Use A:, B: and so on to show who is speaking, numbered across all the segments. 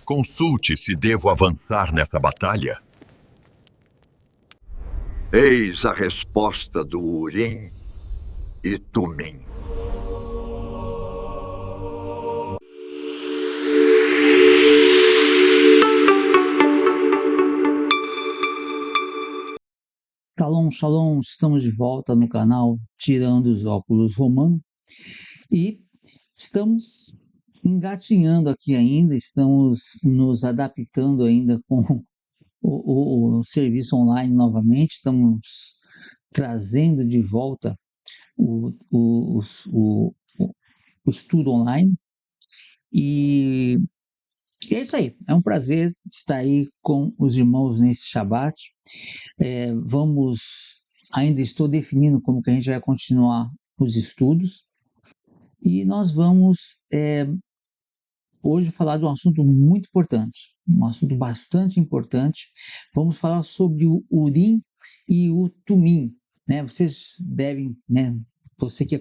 A: consulte se devo avançar nessa batalha.
B: Eis a resposta do Urim e Tumim.
C: Shalom, shalom, estamos de volta no canal Tirando os Óculos Romano e estamos engatinhando aqui ainda, estamos nos adaptando ainda com o serviço online novamente, estamos trazendo de volta o estudo online e é isso aí, é um prazer estar aí com os irmãos nesse Shabat. Ainda estou definindo como que a gente vai continuar os estudos e nós vamos hoje falar de um assunto muito importante, um assunto bastante importante. Vamos falar sobre o Urim e o Tumim, né? Vocês devem, né? Você que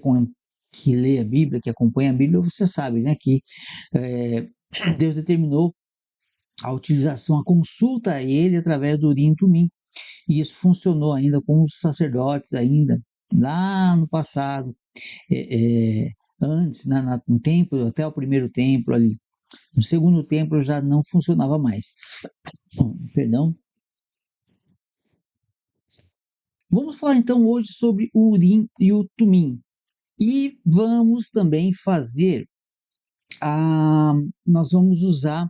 C: lê a Bíblia, que acompanha a Bíblia, você sabe, né? Que Deus determinou a utilização, a consulta a Ele através do Urim e Tumim. E isso funcionou ainda com os sacerdotes ainda lá no passado, antes, no templo, até o primeiro templo ali. No segundo templo já não funcionava mais. Bom, perdão. Vamos falar então hoje sobre o Urim e o Tumim. E vamos também nós vamos usar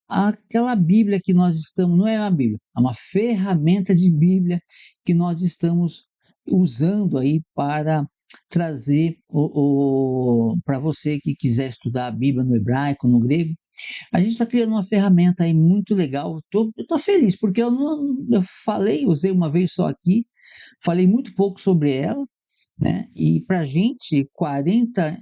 C: aquela Bíblia que nós estamos, não é uma Bíblia, é uma ferramenta de Bíblia que nós estamos usando aí para trazer para você que quiser estudar a Bíblia no hebraico, no grego. A gente está criando uma ferramenta aí muito legal. Eu tô feliz porque eu usei uma vez só aqui, falei muito pouco sobre ela, né? E para a gente, 40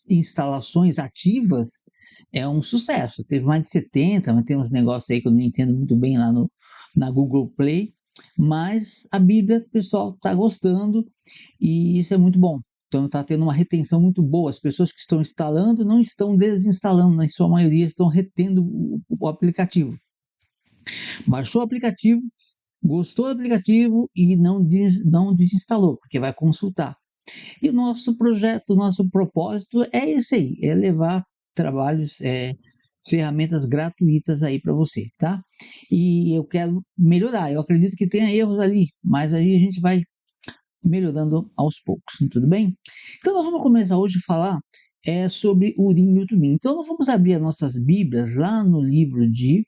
C: instalações ativas é um sucesso. Teve mais de 70, mas tem uns negócios aí que eu não entendo muito bem lá na Google Play. Mas a Bíblia, o pessoal está gostando e isso é muito bom. Então está tendo uma retenção muito boa. As pessoas que estão instalando não estão desinstalando, na sua maioria estão retendo o aplicativo. Baixou o aplicativo, gostou do aplicativo e não desinstalou, porque vai consultar. E o nosso projeto, o nosso propósito é esse aí, é levar trabalhos, ferramentas gratuitas aí para você, tá? E eu quero melhorar, eu acredito que tenha erros ali, mas aí a gente vai melhorando aos poucos, tudo bem? Então nós vamos começar hoje a falar sobre o Urim e o Tumim. Então nós vamos abrir as nossas Bíblias lá no livro de,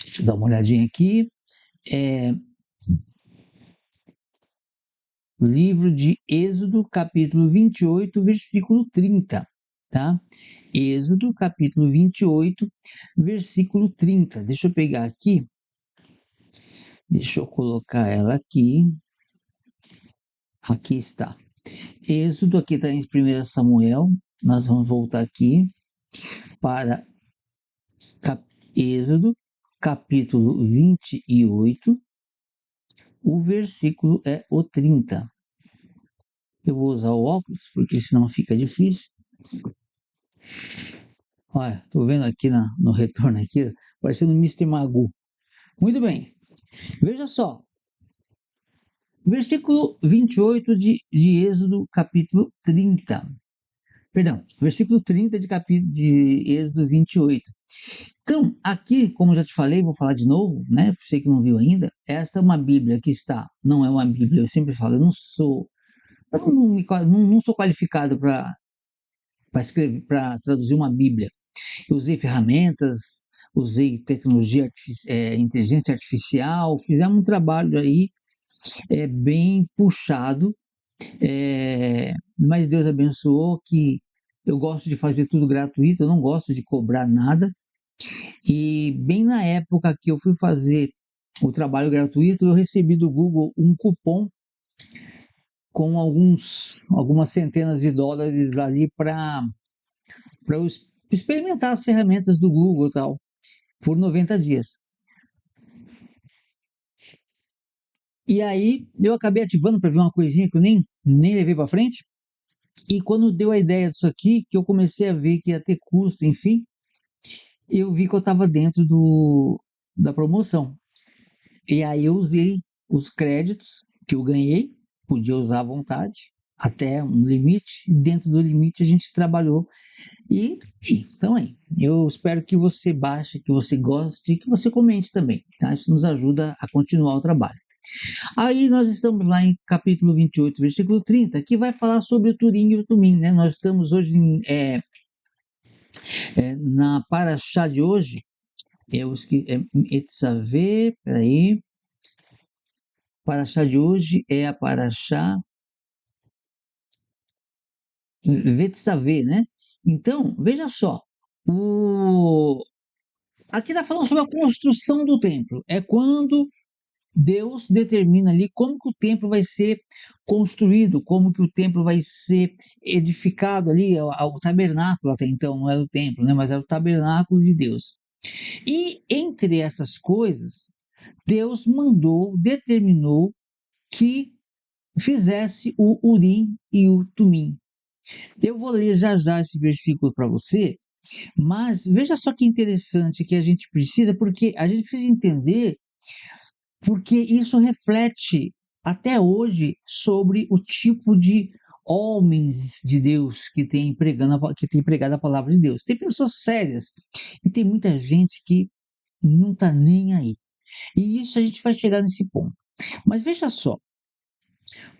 C: deixa eu dar uma olhadinha aqui, livro de Êxodo, capítulo 28, versículo 30, tá? Êxodo, capítulo 28, versículo 30. Deixa eu pegar aqui, deixa eu colocar ela aqui. Aqui está. Êxodo, aqui está em 1 Samuel, nós vamos voltar aqui para Êxodo, capítulo 28, o versículo é o 30. Eu vou usar o óculos, porque senão fica difícil. Olha, tô vendo aqui no retorno aqui, parecendo um Mr. Magoo. Muito bem. Veja só. Versículo 28 de Êxodo, capítulo 30. Perdão, versículo 30 de Êxodo 28. Então, aqui, como eu já te falei, vou falar de novo, né? Você que não viu ainda, esta é uma Bíblia que está, não é uma Bíblia, eu sempre falo, eu não sou qualificado para escrever, para traduzir uma Bíblia. Eu usei ferramentas, usei tecnologia, inteligência artificial, fizemos um trabalho aí bem puxado, mas Deus abençoou que eu gosto de fazer tudo gratuito, eu não gosto de cobrar nada. E bem na época que eu fui fazer o trabalho gratuito, eu recebi do Google um cupom com algumas centenas de dólares ali para eu experimentar as ferramentas do Google e tal, por 90 dias. E aí eu acabei ativando para ver uma coisinha que eu nem levei para frente. E quando deu a ideia disso aqui, que eu comecei a ver que ia ter custo, enfim, eu vi que eu estava dentro da promoção. E aí eu usei os créditos que eu ganhei, podia usar à vontade, até um limite. Dentro do limite a gente trabalhou. Então aí, eu espero que você baixe, que você goste e que você comente também, tá? Isso nos ajuda a continuar o trabalho. Aí nós estamos lá em capítulo 28, versículo 30, que vai falar sobre o Turim e o Tumim, né? Nós estamos hoje na paraxá de hoje, eu esqueci, Etzaveh, peraí, paraxá de hoje é a paraxá Vetzaveh, né? Então, veja só, aqui está falando sobre a construção do templo. É quando Deus determina ali como que o templo vai ser construído, como que o templo vai ser edificado ali, o tabernáculo até então, não era o templo, né, mas era o tabernáculo de Deus. E entre essas coisas, Deus determinou que fizesse o Urim e o Tumim. Eu vou ler já já esse versículo para você, mas veja só que interessante que a gente precisa, porque a gente precisa entender, porque isso reflete até hoje sobre o tipo de homens de Deus que tem pregado a palavra de Deus. Tem pessoas sérias e tem muita gente que não está nem aí. E isso a gente vai chegar nesse ponto. Mas veja só,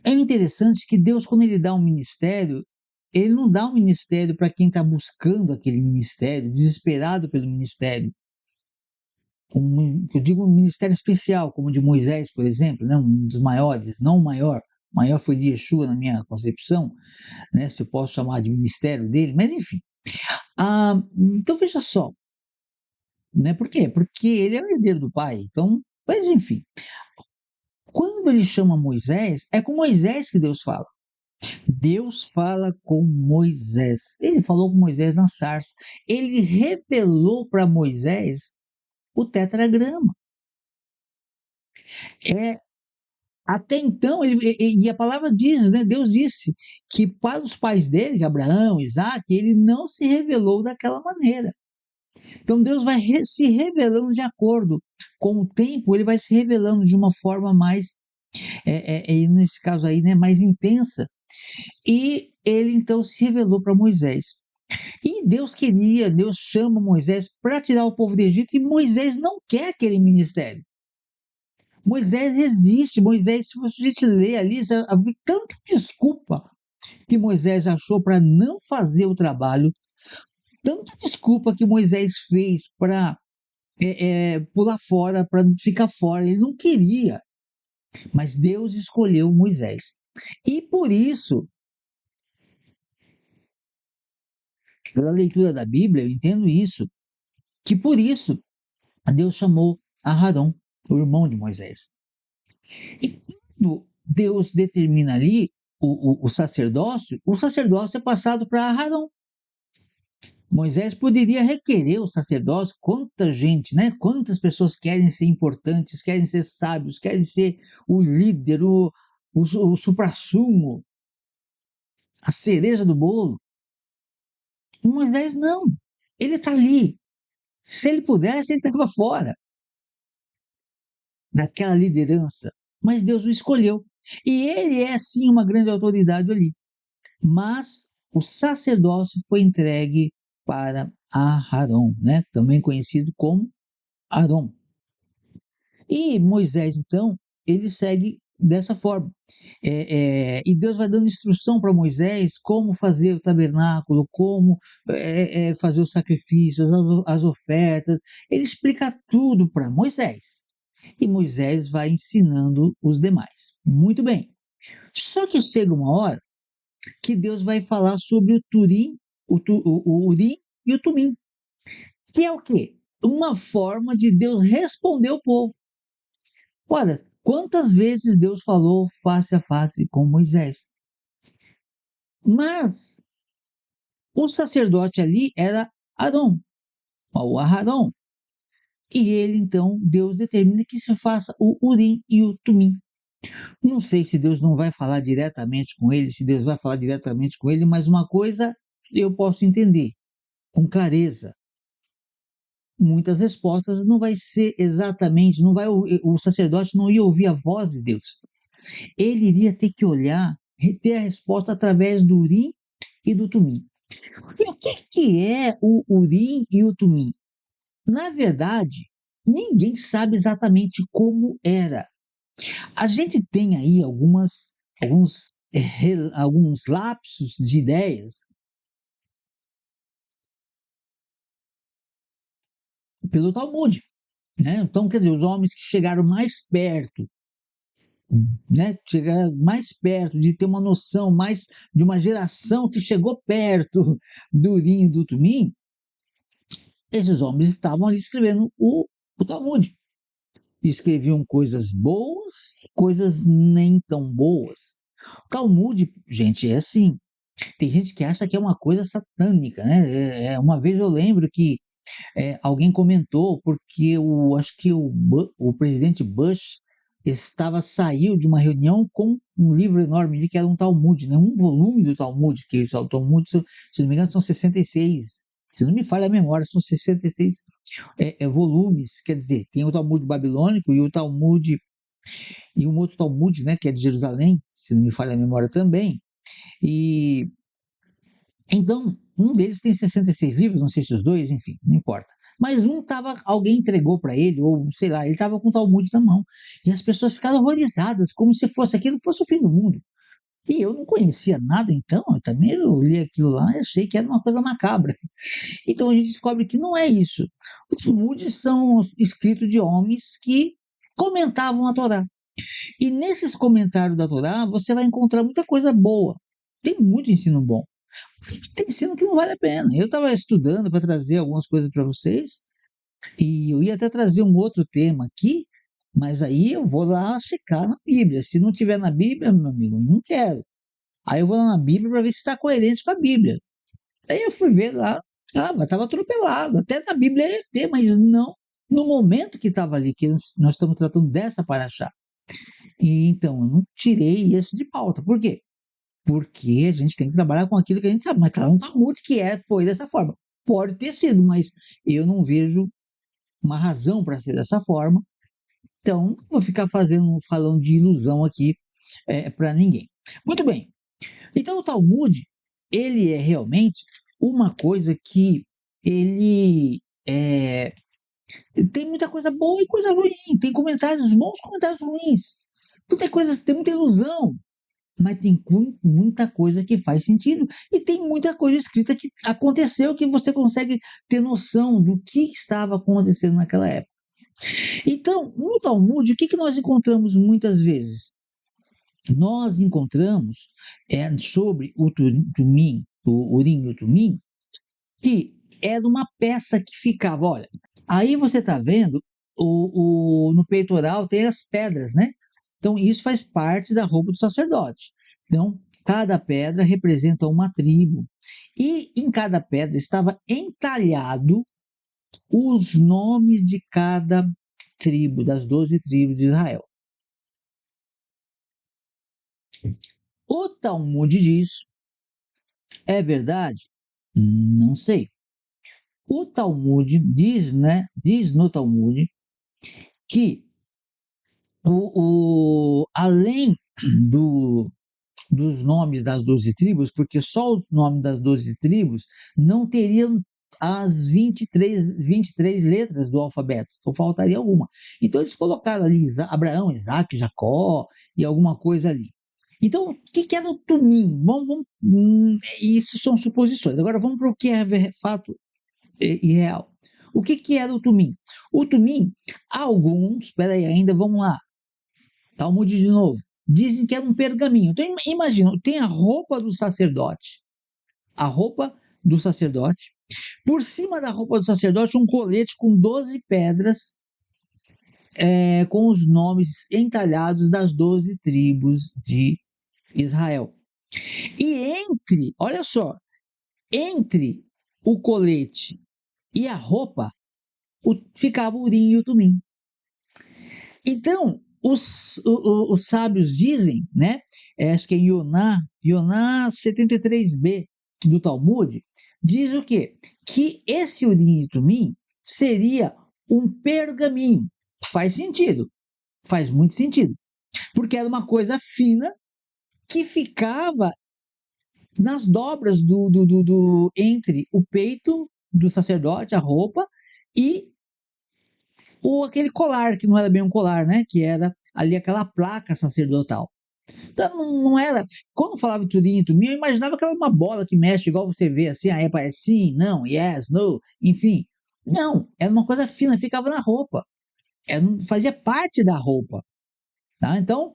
C: é interessante que Deus, quando ele dá um ministério, ele não dá um ministério para quem está buscando aquele ministério, desesperado pelo ministério. Eu digo um ministério especial, como o de Moisés, por exemplo, né, um dos maiores, não o maior. O maior foi de Yeshua, na minha concepção, né, se eu posso chamar de ministério dele, mas enfim. Então veja só, né, por quê? Porque ele é o herdeiro do pai, então, mas enfim. Quando ele chama Moisés, é com Moisés que Deus fala. Deus fala com Moisés. Ele falou com Moisés na sarça. Ele revelou para Moisés o tetragrama. Até então, e a palavra diz, né, Deus disse que para os pais dele, Abraão, Isaac, ele não se revelou daquela maneira. Então Deus vai se revelando de acordo com o tempo, ele vai se revelando de uma forma mais, nesse caso aí, né, mais intensa. E ele então se revelou para Moisés. E Deus chama Moisés para tirar o povo do Egito, e Moisés não quer aquele ministério. Moisés resiste, Moisés, se você a gente lê ali, havia tanta desculpa que Moisés achou para não fazer o trabalho, tanta desculpa que Moisés fez para pular fora, para ficar fora, ele não queria, mas Deus escolheu Moisés. E por isso, pela leitura da Bíblia, eu entendo isso, que por isso Deus chamou Aarão, o irmão de Moisés. E quando Deus determina ali o sacerdócio é passado para Aarão. Moisés poderia requerer o sacerdócio, quanta gente, né? Quantas pessoas querem ser importantes, querem ser sábios, querem ser o líder, o suprassumo, a cereja do bolo. E Moisés não, ele está ali. Se ele pudesse, ele estava fora daquela liderança, mas Deus o escolheu. E ele é sim uma grande autoridade ali. Mas o sacerdócio foi entregue para Aarão, né? Também conhecido como Arão. E Moisés, então, ele segue dessa forma. E Deus vai dando instrução para Moisés como fazer o tabernáculo, como fazer os sacrifícios, as ofertas. Ele explica tudo para Moisés. E Moisés vai ensinando os demais. Muito bem. Só que chega uma hora que Deus vai falar sobre o Turim, o Urim e o Tumim. Que é o quê? Uma forma de Deus responder o povo. Olha, quantas vezes Deus falou face a face com Moisés? Mas o sacerdote ali era Arão, o Aharão. E ele, então, Deus determina que se faça o Urim e o Tumim. Não sei se Deus não vai falar diretamente com ele, se Deus vai falar diretamente com ele, mas uma coisa eu posso entender com clareza. muitas respostas não vai ser exatamente, não vai, o sacerdote não ia ouvir a voz de Deus. Ele iria ter que olhar, ter a resposta através do Urim e do Tumim. E o que é o Urim e o Tumim? Na verdade, ninguém sabe exatamente como era. A gente tem aí alguns lapsos de ideias pelo Talmud, né? Então, quer dizer, os homens que chegaram mais perto, né? Chegaram mais perto de ter uma noção mais de uma geração que chegou perto do Urim e do Tumim, esses homens estavam ali escrevendo o Talmud. Escreviam coisas boas e coisas nem tão boas. O Talmud, gente, é assim. Tem gente que acha que é uma coisa satânica, né? Uma vez eu lembro que alguém comentou porque acho que o presidente Bush saiu de uma reunião com um livro enorme ali que era um Talmud, né? Um volume do Talmud, que o Talmud, se não me engano, são 66. Se não me falha a memória, são 66 volumes, quer dizer, tem o Talmud babilônico e o Talmud, e um outro Talmud, né, que é de Jerusalém, se não me falha a memória também, e então, um deles tem 66 livros, não sei se os dois, enfim, não importa. Mas alguém entregou para ele, ou sei lá, ele estava com o Talmud na mão. E as pessoas ficaram horrorizadas, como se aquilo fosse o fim do mundo. E eu não conhecia nada, então, eu também li aquilo lá e achei que era uma coisa macabra. Então a gente descobre que não é isso. Os Talmudes são escritos de homens que comentavam a Torá. E nesses comentários da Torá, você vai encontrar muita coisa boa. Tem muito ensino bom. Tem ensino que não vale a pena. Eu estava estudando para trazer algumas coisas para vocês, e eu ia até trazer um outro tema aqui, mas aí eu vou lá checar na Bíblia. Se não tiver na Bíblia, meu amigo, não quero. Aí eu vou lá na Bíblia para ver se está coerente com a Bíblia. Aí eu fui ver lá, estava atropelado. Até na Bíblia ia ter, mas não no momento que estava ali, que nós estamos tratando dessa paraxá. E então, eu não tirei isso de pauta. Por quê? Porque a gente tem que trabalhar com aquilo que a gente sabe. Mas tá no Talmud que foi dessa forma. Pode ter sido, mas eu não vejo uma razão para ser dessa forma. Então, vou ficar falando de ilusão aqui para ninguém. Muito bem. Então, o Talmud, ele é realmente uma coisa que ele tem muita coisa boa e coisa ruim. Tem comentários bons, comentários ruins. Tem muita ilusão, mas tem muita coisa que faz sentido. E tem muita coisa escrita que aconteceu que você consegue ter noção do que estava acontecendo naquela época. Então, no Talmud, o que nós encontramos muitas vezes? Nós encontramos sobre o Tumim, o Urim e o Tumim, que era uma peça que ficava, olha, aí você está vendo, no peitoral tem as pedras, né? Então, isso faz parte da roupa do sacerdote. Então, cada pedra representa uma tribo. E em cada pedra estava entalhado os nomes de cada tribo, das 12 tribos de Israel. O Talmud diz, é verdade? Não sei. O Talmud diz, né? Diz no Talmud que além dos nomes das 12 tribos, porque só os nomes das 12 tribos não teriam as 23 letras do alfabeto, só faltaria alguma. Então eles colocaram ali Abraão, Isaac, Jacó e alguma coisa ali. Então, o que era o Tumim? Isso são suposições. Agora vamos para o que é fato e real. O que era o Tumim? O Tumim, alguns, peraí, ainda vamos lá. Talmud de novo. Dizem que era um pergaminho. Então, imagina, tem a roupa do sacerdote. A roupa do sacerdote. Por cima da roupa do sacerdote, um colete com 12 pedras, com os nomes entalhados das 12 tribos de Israel. E olha só, entre o colete e a roupa, ficava o Urim e o Tumim. Então, os sábios dizem, né? Acho que é Yoná 73b do Talmud, diz o quê? Que esse Urim e Tumim seria um pergaminho. Faz sentido, faz muito sentido, porque era uma coisa fina que ficava nas dobras entre o peito do sacerdote, a roupa, e aquele colar, que não era bem um colar, né? Que era ali aquela placa sacerdotal. Então não era. Quando falava de Turim e Tumim, eu imaginava que era uma bola que mexe, igual você vê assim, aí parece sim, não, yes, no, enfim. Não, era uma coisa fina, ficava na roupa. Fazia parte da roupa. Tá? Então,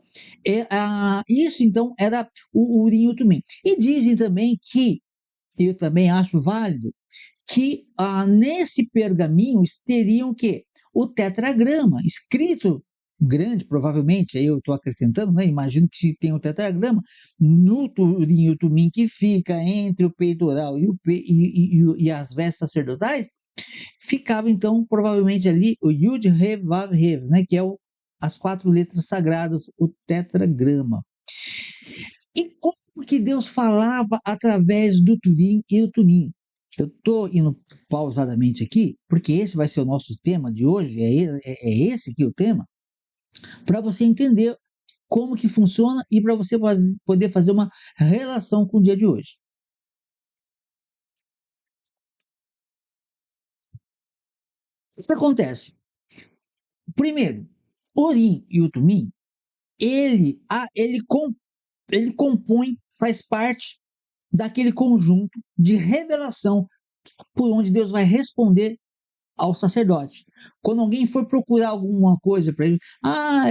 C: isso então era o Urim e o Tumim. E dizem também que, eu também acho válido, que nesse pergaminho teriam o quê? O tetragrama, escrito grande, provavelmente, aí eu estou acrescentando, né? Imagino que se tem o tetragrama, no Turim e o Tumim que fica entre o peitoral e as vestes sacerdotais, ficava então provavelmente ali o Yud Rev Vav Rev, né? Que é as 4 letras sagradas, o tetragrama. E como que Deus falava através do Turim e o Tumim? Eu estou indo pausadamente aqui, porque esse vai ser o nosso tema de hoje, é esse aqui o tema, para você entender como que funciona e para você poder fazer uma relação com o dia de hoje. O que acontece? Primeiro, o Urim e o Tumim, ele compõe, faz parte daquele conjunto de revelação por onde Deus vai responder ao sacerdote. Quando alguém for procurar alguma coisa para ele,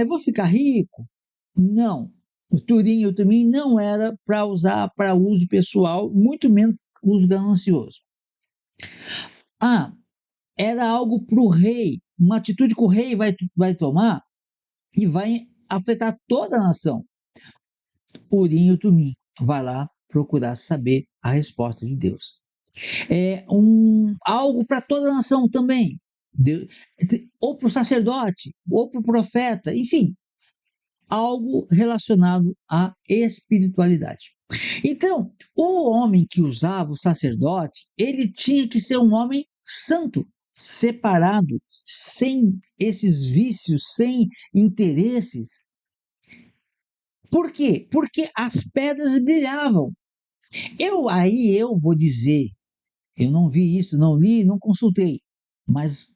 C: eu vou ficar rico. Não. O Turim e o Tumim não era para usar para uso pessoal, muito menos uso ganancioso. Era algo para o rei, uma atitude que o rei vai tomar e vai afetar toda a nação. O Urim e o Tumim vai lá procurar saber a resposta de Deus. Algo para toda a nação também. Ou para o sacerdote, ou para o profeta, enfim, algo relacionado à espiritualidade. Então, o homem que usava o sacerdote, ele tinha que ser um homem santo, separado, sem esses vícios, sem interesses. Por quê? Porque as pedras brilhavam. Eu vou dizer, eu não vi isso, não li, não consultei, mas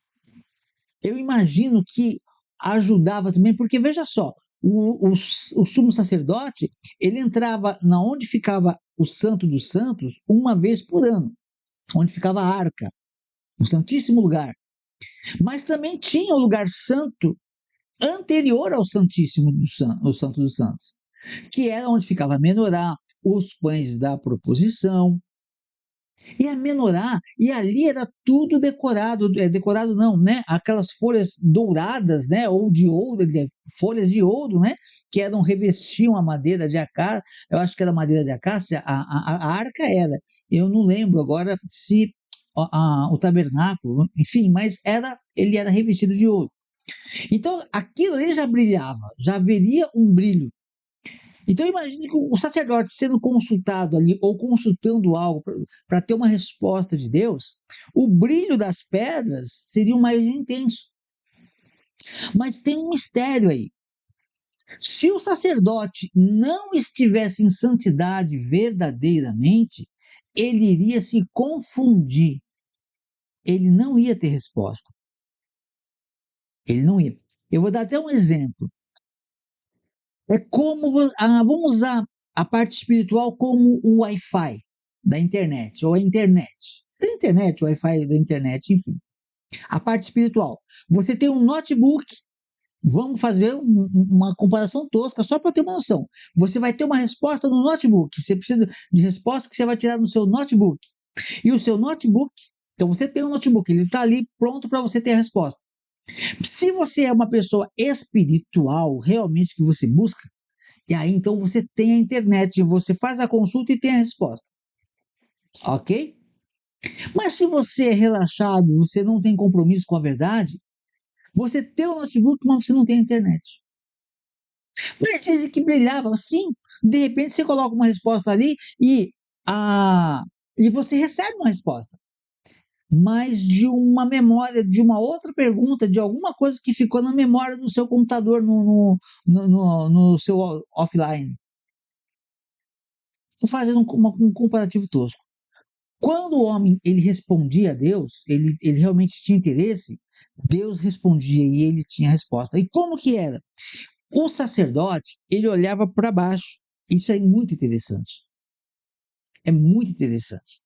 C: eu imagino que ajudava também, porque veja só, o sumo sacerdote, ele entrava na onde ficava o Santo dos Santos uma vez por ano, onde ficava a arca, o santíssimo lugar. Mas também tinha o lugar santo anterior ao Santíssimo o Santo dos Santos, que era onde ficava a menorá, os pães da proposição, e a menorá, e ali era tudo decorado, decorado não, né? Aquelas folhas douradas, né? Ou de ouro, folhas de ouro, né? Que revestiam a madeira de acácia, eu acho que era madeira de acácia, a arca era, eu não lembro agora se o tabernáculo, enfim, mas ele era revestido de ouro. Então, aquilo ali já brilhava, já haveria um brilho. Então imagine que o sacerdote sendo consultado ali, ou consultando algo para ter uma resposta de Deus, o brilho das pedras seria mais intenso. Mas tem um mistério aí. Se o sacerdote não estivesse em santidade verdadeiramente, ele iria se confundir. Ele não ia ter resposta. Ele não ia. Eu vou dar até um exemplo. É como, vamos usar a parte espiritual como o Wi-Fi da internet, ou a internet. A internet, o Wi-Fi da internet, enfim. A parte espiritual. Você tem um notebook, vamos fazer uma comparação tosca, só para ter uma noção. Você vai ter uma resposta no notebook, você precisa de resposta que você vai tirar no seu notebook. E o seu notebook, então você tem um notebook, ele está ali pronto para você ter a resposta. Se você é uma pessoa espiritual, realmente que você busca, e aí então você tem a internet, você faz a consulta e tem a resposta. Ok? Mas se você é relaxado, você não tem compromisso com a verdade, você tem o notebook, mas você não tem a internet. Eles dizem que brilhava, sim. De repente você coloca uma resposta ali e você recebe uma resposta. mas de uma memória, de uma outra pergunta, de alguma coisa que ficou na memória do seu computador no seu offline. Estou fazendo um comparativo tosco. Quando o homem ele respondia a Deus, ele realmente tinha interesse, Deus respondia e ele tinha a resposta. E como que era? O sacerdote, ele olhava para baixo. Isso é muito interessante. É muito interessante.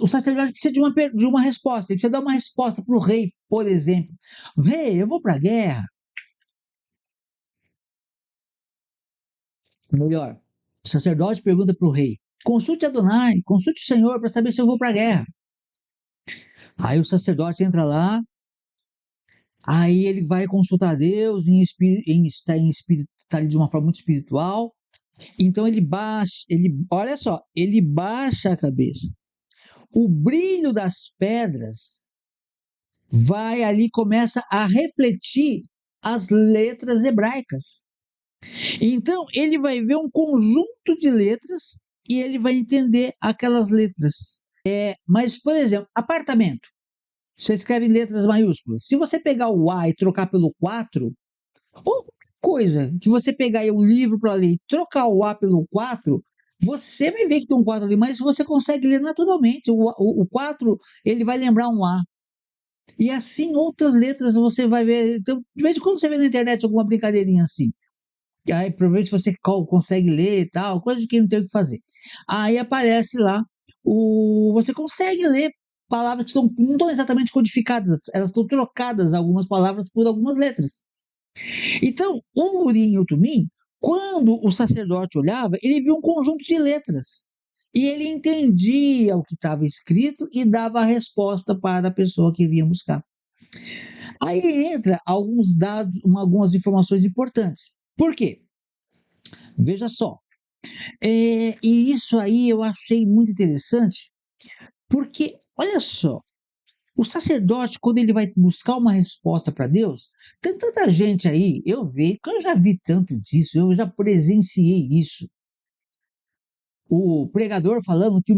C: O sacerdote precisa de uma resposta. Ele precisa dar uma resposta para o rei, por exemplo. Rei, eu vou para a guerra. Melhor, o sacerdote pergunta para o rei. Consulte Adonai, consulte o Senhor para saber se eu vou para a guerra. Aí o sacerdote entra lá, aí ele vai consultar Deus está tá de uma forma muito espiritual. Então olha só, ele baixa a cabeça. O brilho das pedras vai ali, começa a refletir as letras hebraicas. Então ele vai ver um conjunto de letras e ele vai entender aquelas letras. Mas, por exemplo, apartamento. Você escreve em letras maiúsculas. Se você pegar o A e trocar pelo 4, ou coisa que você pegar aí um livro para ler e trocar o A pelo 4, você vai ver que tem um 4 ali, mas você consegue ler naturalmente. O 4, ele vai lembrar um A. E assim outras letras você vai ver. Então, de vez em quando você vê na internet alguma brincadeirinha assim. Aí, para ver se você consegue ler e tal, coisa que não tem o que fazer. Aí aparece lá, você consegue ler palavras que não estão exatamente codificadas, elas estão trocadas, algumas palavras por algumas letras. Então, o Urim e o Tumim, quando o sacerdote olhava, ele via um conjunto de letras. E ele entendia o que estava escrito e dava a resposta para a pessoa que vinha buscar. Aí entra alguns dados, algumas informações importantes. Por quê? Veja só. E isso aí eu achei muito interessante, porque, olha só, o sacerdote, quando ele vai buscar uma resposta para Deus, tem tanta gente aí, eu já vi tanto disso, eu já presenciei isso. O pregador falando que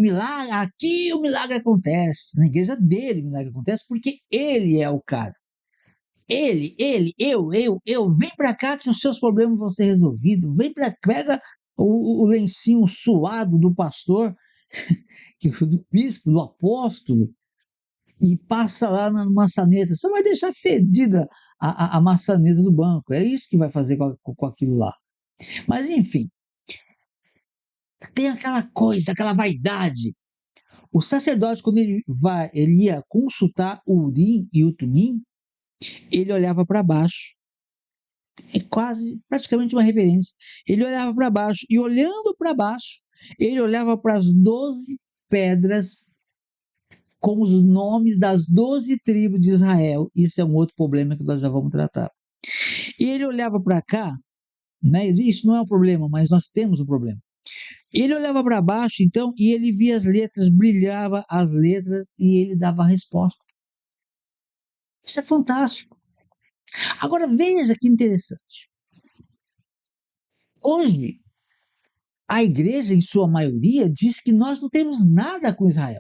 C: aqui o milagre acontece, na igreja dele o milagre acontece, porque ele é o cara. Vem para cá que os seus problemas vão ser resolvidos, pega o lencinho suado do pastor, do bispo, do apóstolo, e passa lá na maçaneta. Só vai deixar fedida a maçaneta do banco. É isso que vai fazer com aquilo lá. Mas, enfim, tem aquela coisa, aquela vaidade. O sacerdote, quando ele ia consultar o Urim e o Tumim, ele olhava para baixo. É praticamente uma referência. Ele olhava para baixo, e olhando para baixo, ele olhava para as 12 pedras com os nomes das 12 tribos de Israel. Isso é um outro problema que nós já vamos tratar. E ele olhava para cá, né? Isso não é um problema, mas nós temos um problema. Ele olhava para baixo, então, e ele via as letras, brilhava as letras e ele dava a resposta. Isso é fantástico. Agora veja que interessante. Hoje, a igreja, em sua maioria, diz que nós não temos nada com Israel.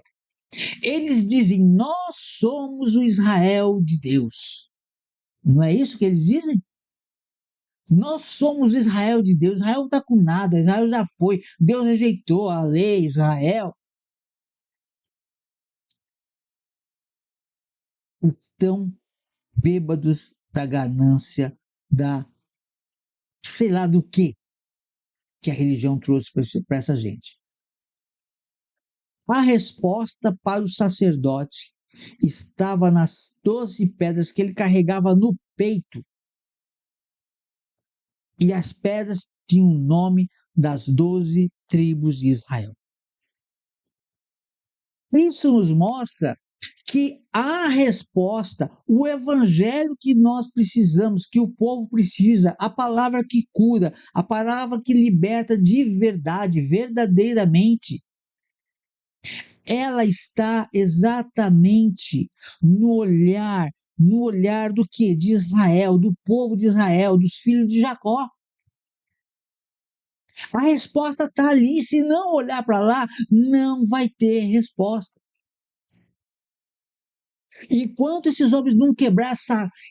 C: Eles dizem, nós somos o Israel de Deus. Não é isso que eles dizem? Nós somos Israel de Deus. Israel não está com nada. Israel já foi. Deus rejeitou a lei, Israel. Estão bêbados da ganância, sei lá do que a religião trouxe para essa gente. A resposta para o sacerdote estava nas 12 pedras que ele carregava no peito. E as pedras tinham o nome das 12 tribos de Israel. Isso nos mostra que a resposta, o evangelho que nós precisamos, que o povo precisa, a palavra que cura, a palavra que liberta de verdade, verdadeiramente, ela está exatamente no olhar do que? De Israel, do povo de Israel, dos filhos de Jacó. A resposta está ali. Se não olhar para lá, não vai ter resposta. Enquanto esses homens não quebrar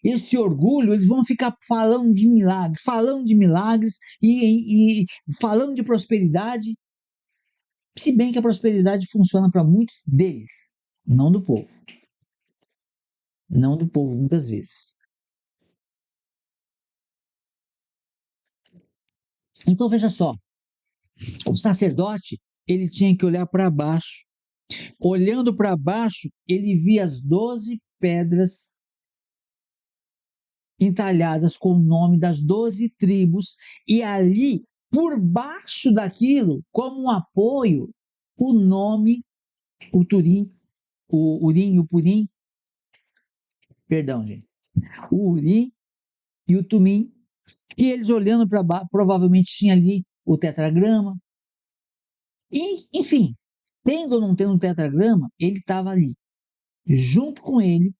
C: esse orgulho, eles vão ficar falando de milagres e falando de prosperidade, se bem que a prosperidade funciona para muitos deles, não do povo. Não do povo, muitas vezes. Então veja só, o sacerdote, ele tinha que olhar para baixo. Olhando para baixo, ele via as 12 pedras entalhadas com o nome das 12 tribos, e ali, por baixo daquilo, como um apoio, o nome, o Turim, o Urim e o Purim, perdão, gente, o Urim e o Tumim, e eles olhando para baixo, provavelmente tinha ali o tetragrama, e, enfim, tendo ou não tendo o tetragrama, ele estava ali. Junto com ele,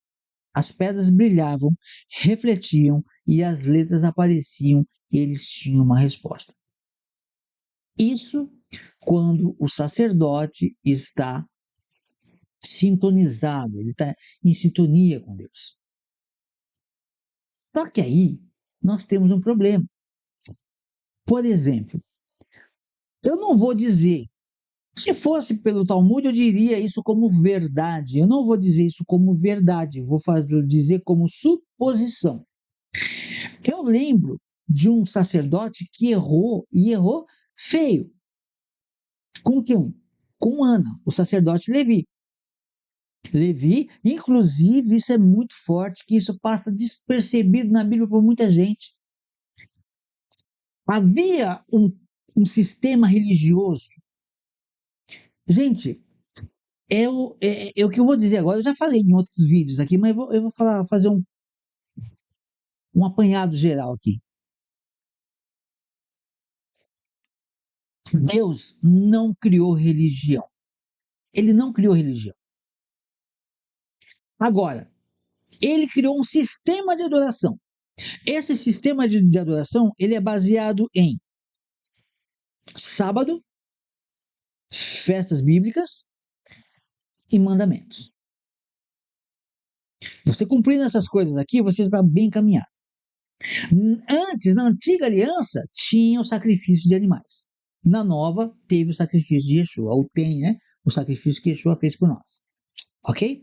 C: as pedras brilhavam, refletiam e as letras apareciam e eles tinham uma resposta. Isso quando o sacerdote está sintonizado, ele está em sintonia com Deus. Só que aí nós temos um problema. Por exemplo, eu não vou dizer, se fosse pelo Talmud, eu diria isso como verdade. Eu não vou dizer isso como verdade, vou dizer como suposição. Eu lembro de um sacerdote que errou, e errou feio. Com quem? Com Ana, o sacerdote Levi. Levi, inclusive, isso é muito forte, que isso passa despercebido na Bíblia por muita gente. Havia um sistema religioso. Gente, é o que eu vou dizer agora, eu já falei em outros vídeos aqui, mas eu vou fazer um apanhado geral aqui. Deus não criou religião. Ele não criou religião. Agora, ele criou um sistema de adoração. Esse sistema de adoração, ele é baseado em sábado, festas bíblicas e mandamentos. Você cumprindo essas coisas aqui, você está bem encaminhado. Antes, na antiga aliança, tinha o sacrifício de animais. Na nova, teve o sacrifício de Yeshua, ou tem, né? O sacrifício que Yeshua fez por nós. Ok?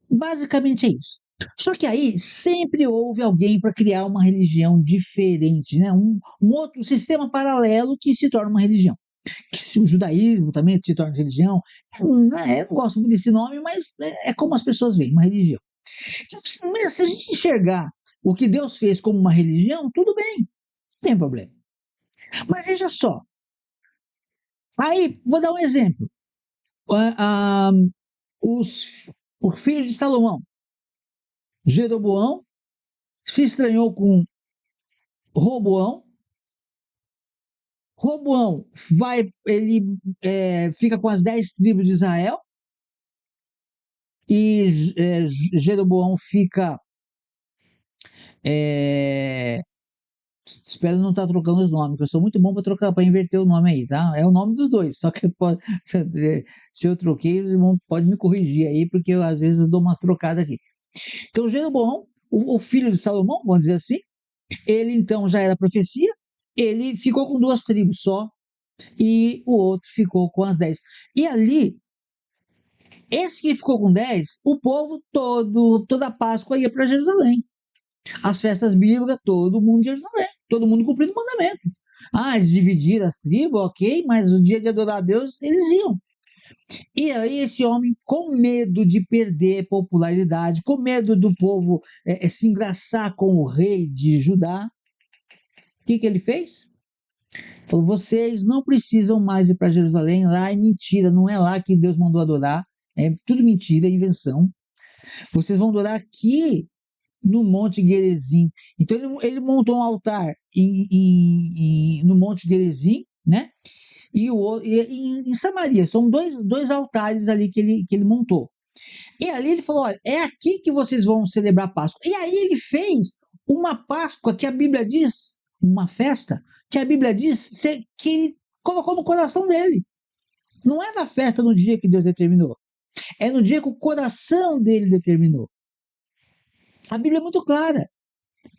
C: Basicamente é isso. Só que aí sempre houve alguém para criar uma religião diferente, né? Um outro sistema paralelo que se torna uma religião. O judaísmo também se torna religião. Eu não gosto muito desse nome, mas é como as pessoas veem, uma religião. Então, se a gente enxergar o que Deus fez como uma religião, tudo bem, não tem problema. Mas veja só. Aí, vou dar um exemplo. O filho de Salomão, Jeroboão, se estranhou com Roboão. Roboão ele fica com as 10 tribos de Israel, e Jeroboão fica. Espero não estar trocando os nomes, porque eu sou muito bom para inverter o nome aí, tá? É o nome dos dois, só que se eu troquei, os irmãos podem me corrigir aí, porque às vezes eu dou uma trocada aqui. Então, Jeroboão, o filho de Salomão, vamos dizer assim, ele então já era profecia, ele ficou com 2 tribos só, e o outro ficou com as 10. E ali, esse que ficou com 10, o povo toda a Páscoa ia para Jerusalém. As festas bíblicas, todo mundo de Jerusalém, todo mundo cumprindo o mandamento. Eles dividiram as tribos, ok, mas o dia de adorar a Deus, eles iam. E aí esse homem, com medo de perder popularidade, com medo do povo se engraçar com o rei de Judá, o que ele fez? Falou, vocês não precisam mais ir para Jerusalém, lá é mentira, não é lá que Deus mandou adorar, é tudo mentira, invenção. Vocês vão adorar aqui no Monte Gerizim. Então ele montou um altar no Monte Gerizim, né? E em Samaria, são dois altares ali que ele montou. E ali ele falou, olha, é aqui que vocês vão celebrar a Páscoa. E aí ele fez uma Páscoa que a Bíblia diz, uma festa, que a Bíblia diz que ele colocou no coração dele. Não é na festa no dia que Deus determinou. É no dia que o coração dele determinou. A Bíblia é muito clara.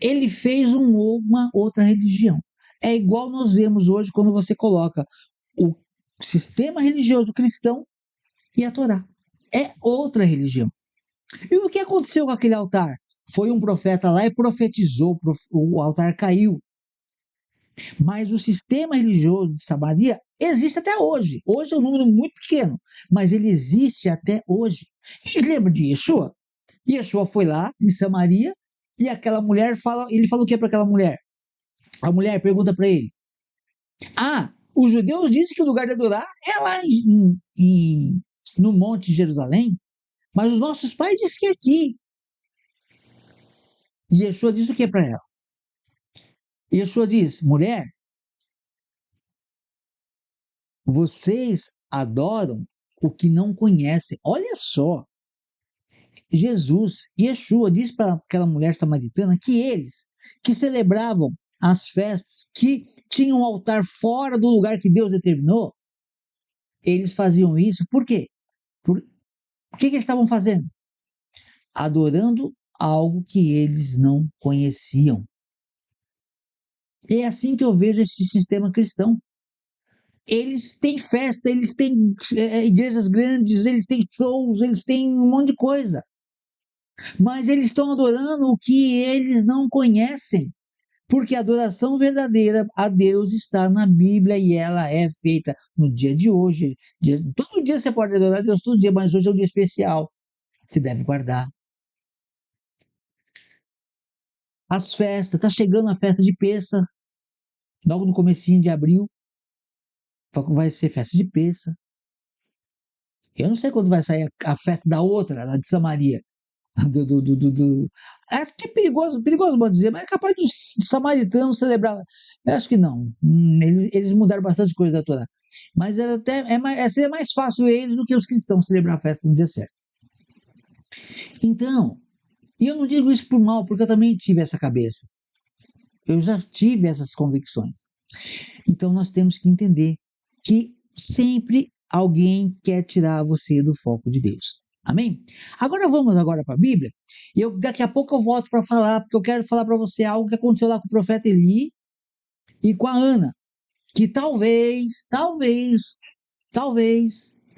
C: Ele fez uma outra religião. É igual nós vemos hoje quando você coloca o sistema religioso cristão e a Torá. É outra religião. E o que aconteceu com aquele altar? Foi um profeta lá e profetizou, o altar caiu. Mas o sistema religioso de Samaria existe até hoje. Hoje é um número muito pequeno, mas ele existe até hoje. E lembra de Yeshua? Yeshua foi lá em Samaria e aquela mulher fala, ele falou o que para aquela mulher? A mulher pergunta para ele: Ah, os judeus dizem que o lugar de adorar é lá no Monte Jerusalém, mas os nossos pais dizem que é aqui. E Yeshua diz o que para ela? Yeshua diz: mulher, vocês adoram o que não conhecem. Olha só, Jesus, Yeshua, diz para aquela mulher samaritana que eles que celebravam as festas, que tinham um altar fora do lugar que Deus determinou, eles faziam isso por quê? Por que eles estavam fazendo? Adorando algo que eles não conheciam. É assim que eu vejo esse sistema cristão. Eles têm festa, eles têm igrejas grandes, eles têm shows, eles têm um monte de coisa. Mas eles estão adorando o que eles não conhecem. Porque a adoração verdadeira a Deus está na Bíblia e ela é feita no dia de hoje. Todo dia você pode adorar a Deus, todo dia, mas hoje é um dia especial. Você deve guardar. As festas, está chegando a festa de Pêssar, logo no comecinho de abril, vai ser festa de Pêssar. Eu não sei quando vai sair a festa da outra, lá de Samaria. Acho que é perigoso, perigoso pode dizer, mas é capaz de samaritano celebrar. Eu acho que não. Eles mudaram bastante coisa da Torá. Mas seria mais fácil eles do que os cristãos celebrar a festa no dia certo. Então, e eu não digo isso por mal, porque eu também tive essa cabeça. Eu já tive essas convicções. Então nós temos que entender que sempre alguém quer tirar você do foco de Deus. Amém? Agora vamos para a Bíblia. E daqui a pouco eu volto para falar, porque eu quero falar para você algo que aconteceu lá com o profeta Eli e com a Ana, que talvez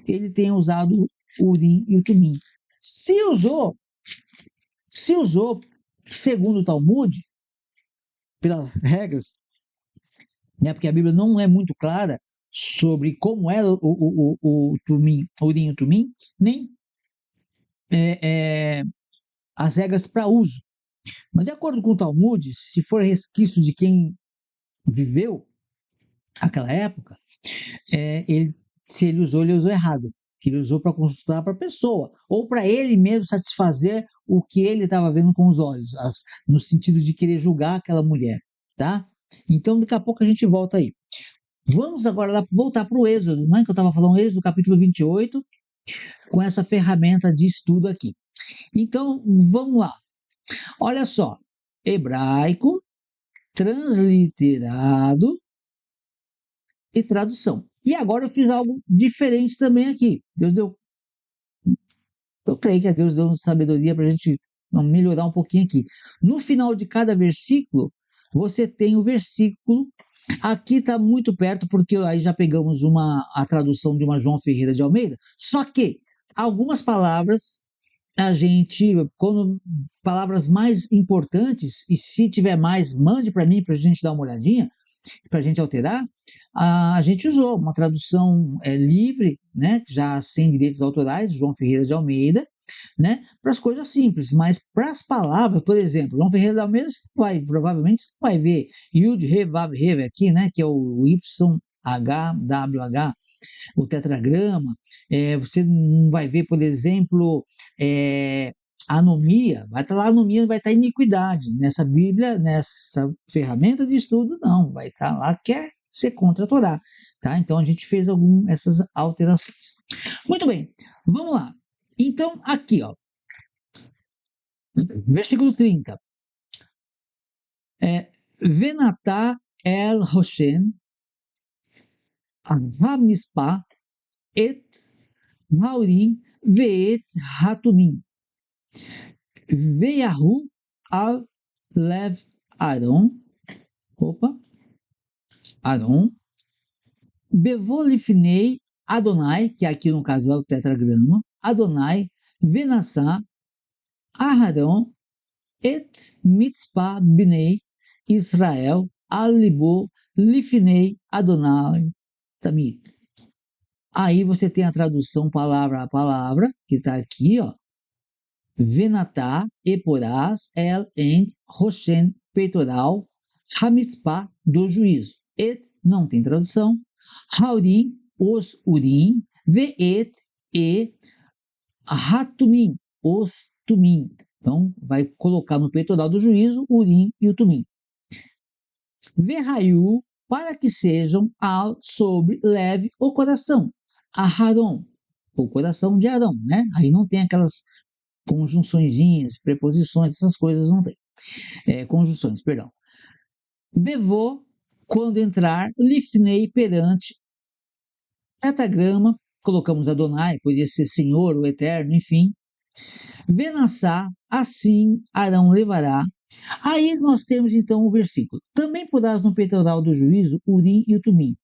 C: ele tenha usado o Urim e o Tumim. Se usou, segundo o Talmud, pelas regras, né, porque a Bíblia não é muito clara sobre como era o Urim e o Tumim, nem as regras para uso. Mas de acordo com o Talmud, se for resquício de quem viveu aquela época, se ele usou errado. Ele usou para consultar para a pessoa, ou para ele mesmo satisfazer o que ele estava vendo com os olhos, no sentido de querer julgar aquela mulher, tá? Então, daqui a pouco a gente volta aí. Vamos agora voltar para o Êxodo, né? Que eu estava falando, Êxodo capítulo 28, com essa ferramenta de estudo aqui. Então, vamos lá. Olha só, hebraico, transliterado e tradução. E agora eu fiz algo diferente também aqui. Eu creio que Deus deu sabedoria para a gente melhorar um pouquinho aqui. No final de cada versículo, você tem o versículo. Aqui está muito perto, porque aí já pegamos a tradução de uma João Ferreira de Almeida. Só que algumas palavras, palavras mais importantes, e se tiver mais, mande para mim para a gente dar uma olhadinha, para a gente alterar, a gente usou uma tradução livre, né, já sem direitos autorais, João Ferreira de Almeida, né, para as coisas simples, mas para as palavras, por exemplo, João Ferreira de Almeida, provavelmente você vai ver Yud, Re, Vav, Re aqui, né, que é o YHWH, o tetragrama, você não vai ver, por exemplo, anomia, vai estar lá anomia, vai estar iniquidade. Nessa Bíblia, nessa ferramenta de estudo, não, vai estar lá que é ser contra a Torá. Tá? Então a gente fez essas alterações. Muito bem, vamos lá. Então, aqui, ó, versículo 30. Venatá el Hoshen, Hamispa, et Maurim, Veet Hatunim. Veyahu al lev Aaron, Aaron, bevolifnei Adonai, que aqui no caso é o tetragrama, Adonai, venassá, Aharon, et mitzpah bnei Israel, al-libo, lifnei Adonai tamid. Aí você tem a tradução palavra a palavra, que está aqui, ó. Venatá, eporás, el, end, roshen, peitoral, hamitzpah, do juízo. Et, não tem tradução. Haurim, os urim, veet, e, hatumim, os tumim. Então, vai colocar no peitoral do juízo o urim e o tumim. Verraiu, para que sejam ao sobre leve o coração. Aharon, o coração de Arão, né? Aí não tem aquelas conjunçõezinhas, preposições, essas coisas não tem. Conjunções, perdão. Bevô, quando entrar, lifnei perante tetragrama, colocamos Adonai, poderia ser Senhor, o Eterno, enfim. Venassá, assim Arão levará. Aí nós temos então o versículo. Também porás no peitoral do juízo o urim e o tumim,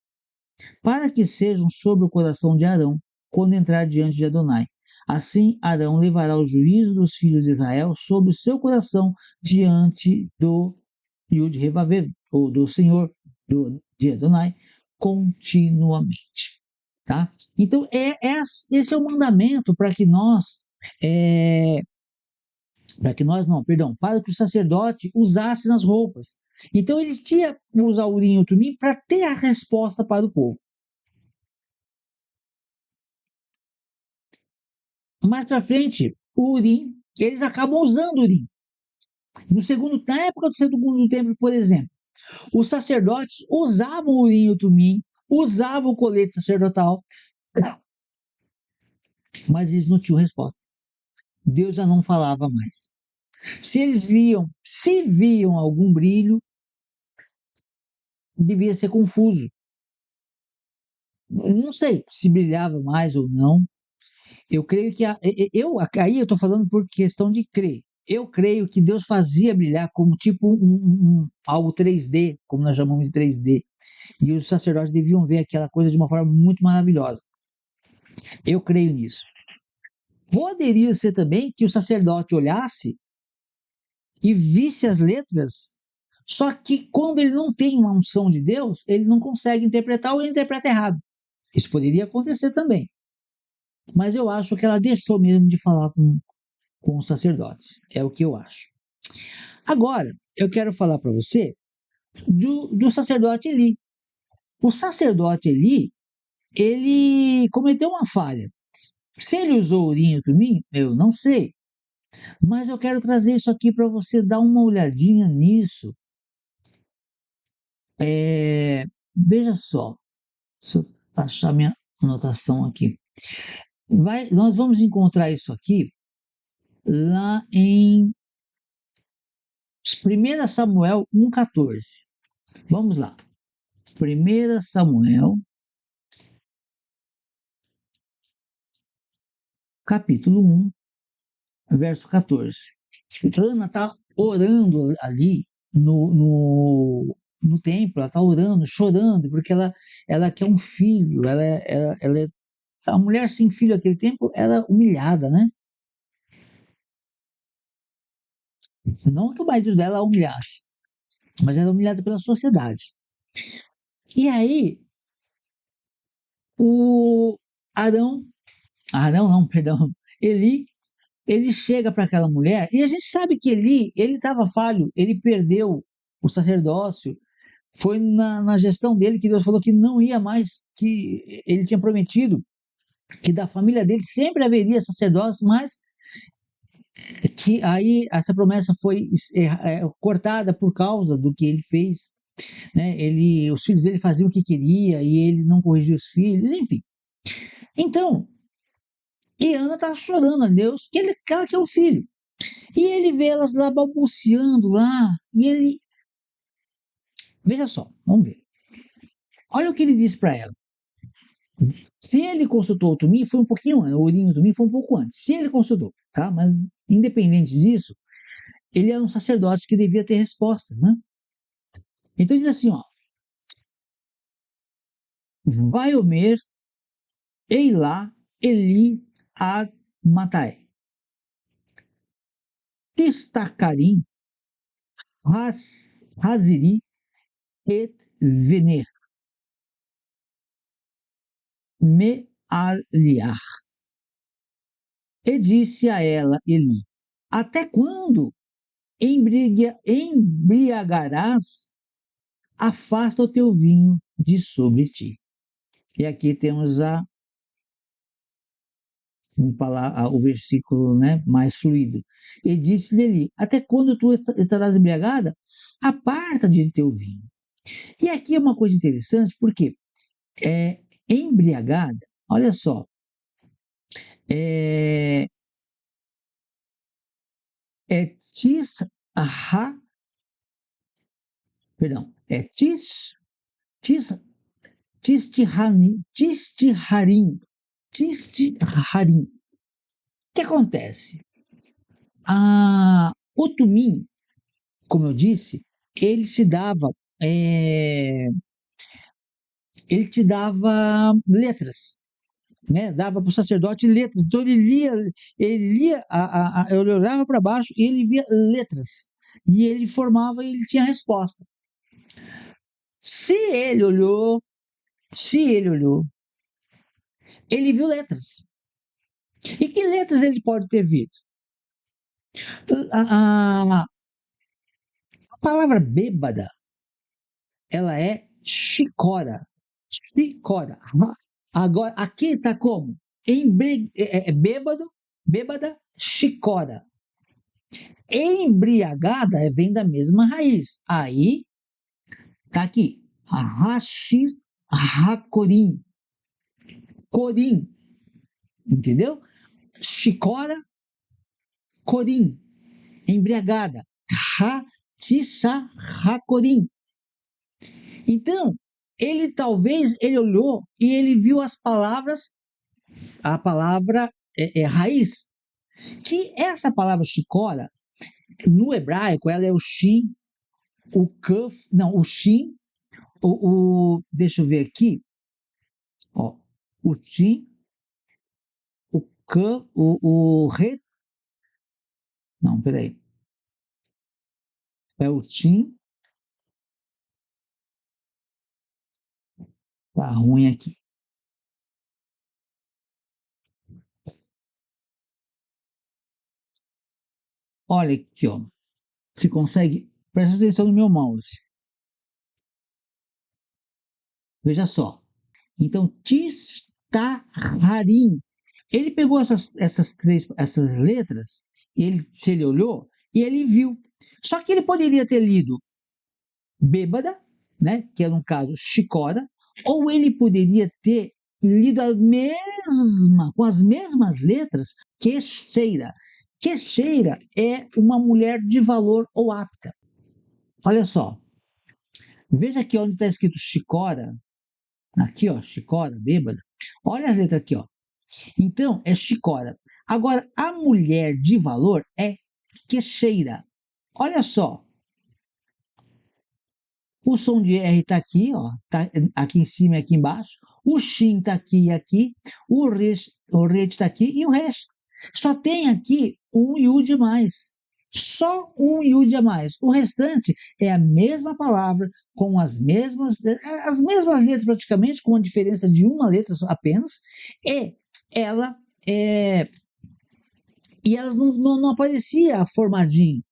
C: para que sejam sobre o coração de Arão, quando entrar diante de Adonai. Assim Arão levará o juízo dos filhos de Israel sobre o seu coração diante do Yud-Revav, ou do Senhor, de Adonai, continuamente. Tá? Então, esse é o mandamento para que nós, para que o sacerdote usasse nas roupas. Então, ele tinha que usar o urim e o tumim para ter a resposta para o povo. Mais para frente, o urim, eles acabam usando o urim. Na época do segundo templo, por exemplo, os sacerdotes usavam o urim e o tumim, usavam o colete sacerdotal, mas eles não tinham resposta. Deus já não falava mais. Se viam algum brilho, devia ser confuso. Não sei se brilhava mais ou não. Eu creio que aí eu estou falando por questão de crer. Eu creio que Deus fazia brilhar como tipo algo 3D, como nós chamamos de 3D. E os sacerdotes deviam ver aquela coisa de uma forma muito maravilhosa. Eu creio nisso. Poderia ser também que o sacerdote olhasse e visse as letras, só que quando ele não tem uma unção de Deus, ele não consegue interpretar ou ele interpreta errado. Isso poderia acontecer também. Mas eu acho que ela deixou mesmo de falar com os sacerdotes. É o que eu acho. Agora, eu quero falar para você do sacerdote Eli. O sacerdote Eli, ele cometeu uma falha. Se ele usou o urim e o tumim, eu não sei. Mas eu quero trazer isso aqui para você dar uma olhadinha nisso. Veja só. Deixa eu achar minha anotação aqui. Nós vamos encontrar isso aqui lá em 1 Samuel 1,14. Vamos lá. 1 Samuel, capítulo 1, verso 14. Ana está orando ali no templo, ela está orando, chorando, porque ela quer um filho, a mulher sem filho naquele tempo era humilhada, né? Não que o marido dela a humilhasse, mas era humilhada pela sociedade. E aí, o Eli, ele chega para aquela mulher, e a gente sabe que ele estava falho, ele perdeu o sacerdócio, foi na gestão dele que Deus falou que não ia mais, que ele tinha prometido que da família dele sempre haveria sacerdócio, mas que aí essa promessa foi cortada por causa do que ele fez, né? Os filhos dele faziam o que queria e ele não corrigia os filhos, enfim. Então, e Ana estava chorando a Deus que ela quer um filho. E ele vê elas lá balbuciando lá, e ele... Veja só, vamos ver. Olha o que ele disse para ela. Se ele consultou o tumim, foi um pouquinho antes, o urim e o tumim foi um pouco antes. Se ele consultou, tá? Mas independente disso, ele era um sacerdote que devia ter respostas, né? Então diz assim, ó, Vaiomer, Eilá, Eli, Ad, Matai. Destacarim, Haziri, et Vener, me aliar. E disse a ela, Eli, até quando embriagarás? Afasta o teu vinho de sobre ti. E aqui temos o versículo, né, mais fluido. E disse-lhe Eli, até quando tu estarás embriagada? Aparta de teu vinho. E aqui é uma coisa interessante, porque embriagada, olha só, é tis ha, perdão, tis tistiharim, tistiharim. O que acontece? O tumim, como eu disse, ele te dava letras, né? Dava para o sacerdote letras. Então ele olhava para baixo e ele via letras. E ele formava e ele tinha a resposta. Se ele olhou, ele viu letras. E que letras ele pode ter visto? A palavra bêbada, ela é chicora. Chicora. Agora, aqui está como? Bêbada, chicora. Embriagada vem da mesma raiz. Aí, tá aqui. Rachis, racorim. Corim. Entendeu? Chicora, corim. Embriagada. Ratisha, racorim. Então, ele olhou e ele viu as palavras, a palavra raiz. Que essa palavra chicora, no hebraico, ela é o shin, o kuf, não, o shin, deixa eu ver aqui, ó, o shin, o kuf, o re, não, peraí, é o shin, tá ruim aqui. Olha aqui, ó, se consegue, presta atenção no meu mouse. Veja só. Então, tistaharim. Ele pegou essas letras, ele olhou e ele viu. Só que ele poderia ter lido bêbada, né, que é no caso chicora, ou ele poderia ter lido com as mesmas letras, queixeira. Queixeira é uma mulher de valor ou apta. Olha só. Veja aqui onde está escrito chicora. Aqui, ó, chicora, bêbada. Olha as letras aqui, ó. Então, é chicora. Agora, a mulher de valor é queixeira. Olha só. O som de R está aqui, ó. Tá aqui em cima e aqui embaixo. O shin está aqui e aqui. O resh está aqui e o resh. Só tem aqui um yud a mais. Só um yud a mais. O restante é a mesma palavra, com as mesmas letras praticamente, com a diferença de uma letra apenas. E ela não aparecia formadinho.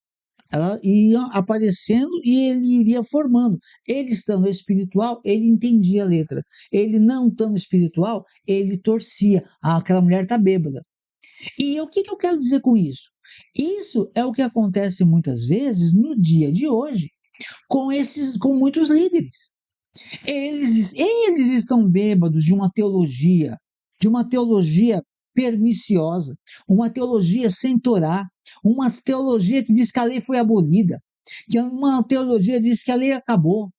C: Ela ia aparecendo e ele iria formando. Ele estando espiritual, ele entendia a letra. Ele não estando espiritual, ele torcia. Aquela mulher está bêbada. E o que eu quero dizer com isso? Isso é o que acontece muitas vezes no dia de hoje com muitos líderes. Eles estão bêbados de uma teologia perniciosa, uma teologia sem Torá, uma teologia que diz que a lei foi abolida, que uma teologia que diz que a lei acabou.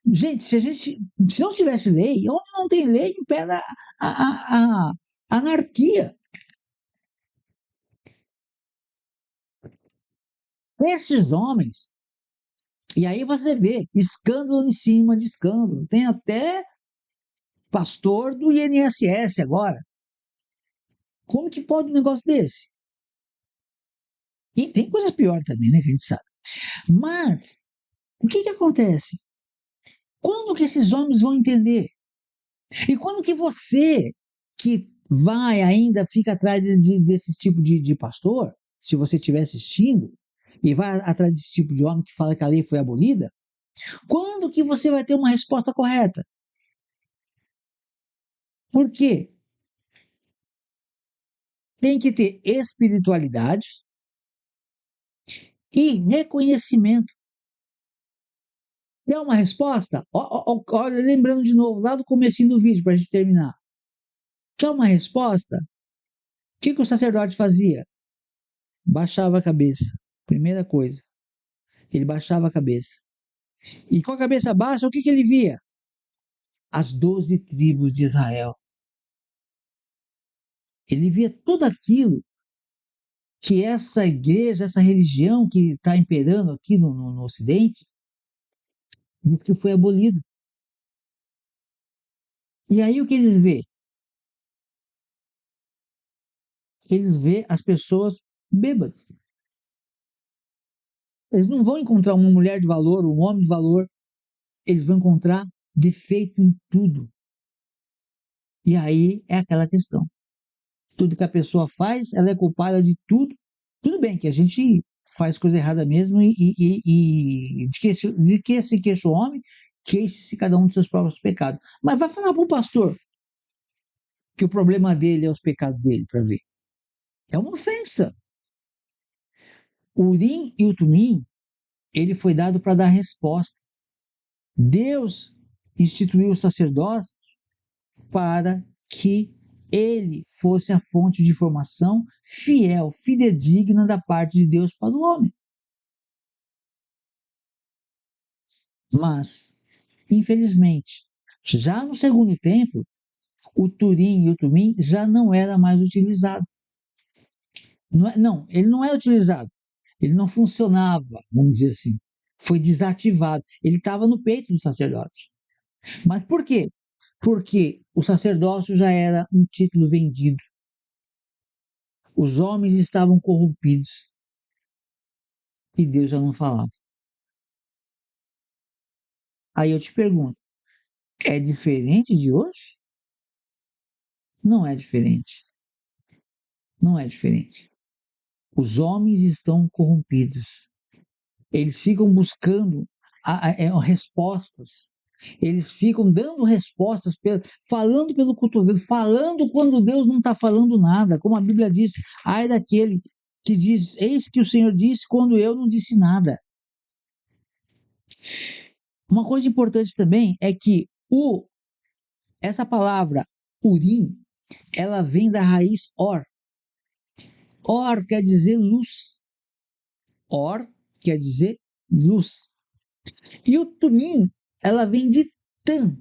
C: Gente, se não tivesse lei, onde não tem lei, impera a anarquia. Esses homens, e aí você vê escândalo em cima de escândalo. Tem até pastor do INSS agora. Como que pode um negócio desse? E tem coisa pior também, né, que a gente sabe. Mas, o que acontece? Quando que esses homens vão entender? E quando que você, que vai ainda, fica atrás desse tipo de pastor, se você estiver assistindo, e vai atrás desse tipo de homem que fala que a lei foi abolida, quando que você vai ter uma resposta correta? Por quê? Tem que ter espiritualidade e reconhecimento. Quer uma resposta? Olha, lembrando de novo, lá do comecinho do vídeo, para a gente terminar. Quer uma resposta? O que o sacerdote fazia? Baixava a cabeça. Primeira coisa. Ele baixava a cabeça. E com a cabeça baixa, o que ele via? As 12 tribos de Israel. Ele via tudo aquilo que essa igreja, essa religião que está imperando aqui no Ocidente, que foi abolido. E aí o que eles vê? Eles vê as pessoas bêbadas. Eles não vão encontrar uma mulher de valor, um homem de valor. Eles vão encontrar defeito em tudo. E aí é aquela questão. Tudo que a pessoa faz, ela é culpada de tudo. Tudo bem que a gente faz coisa errada mesmo e de que se queixa o homem, queixe-se cada um dos seus próprios pecados. Mas vai falar para o pastor que o problema dele é os pecados dele, para ver. É uma ofensa. O Urim e o Tumim, ele foi dado para dar resposta. Deus instituiu o sacerdócio para que ele fosse a fonte de informação fiel, fidedigna da parte de Deus para o homem. Mas, infelizmente, já no segundo templo, o Turim e o Tumim já não era mais utilizado. Não, ele não é utilizado. Ele não funcionava, vamos dizer assim. Foi desativado. Ele estava no peito do sacerdote. Mas por quê? Porque o sacerdócio já era um título vendido. Os homens estavam corrompidos. E Deus já não falava. Aí eu te pergunto, é diferente de hoje? Não é diferente. Não é diferente. Os homens estão corrompidos. Eles ficam buscando respostas. Eles ficam dando respostas, falando pelo cotovelo, falando quando Deus não está falando nada. Como a Bíblia diz, ai daquele que diz, eis que o Senhor disse quando eu não disse nada. Uma coisa importante também é que essa palavra urim, ela vem da raiz or. Or quer dizer luz. Or quer dizer luz. E o tumim, ela vem de tan.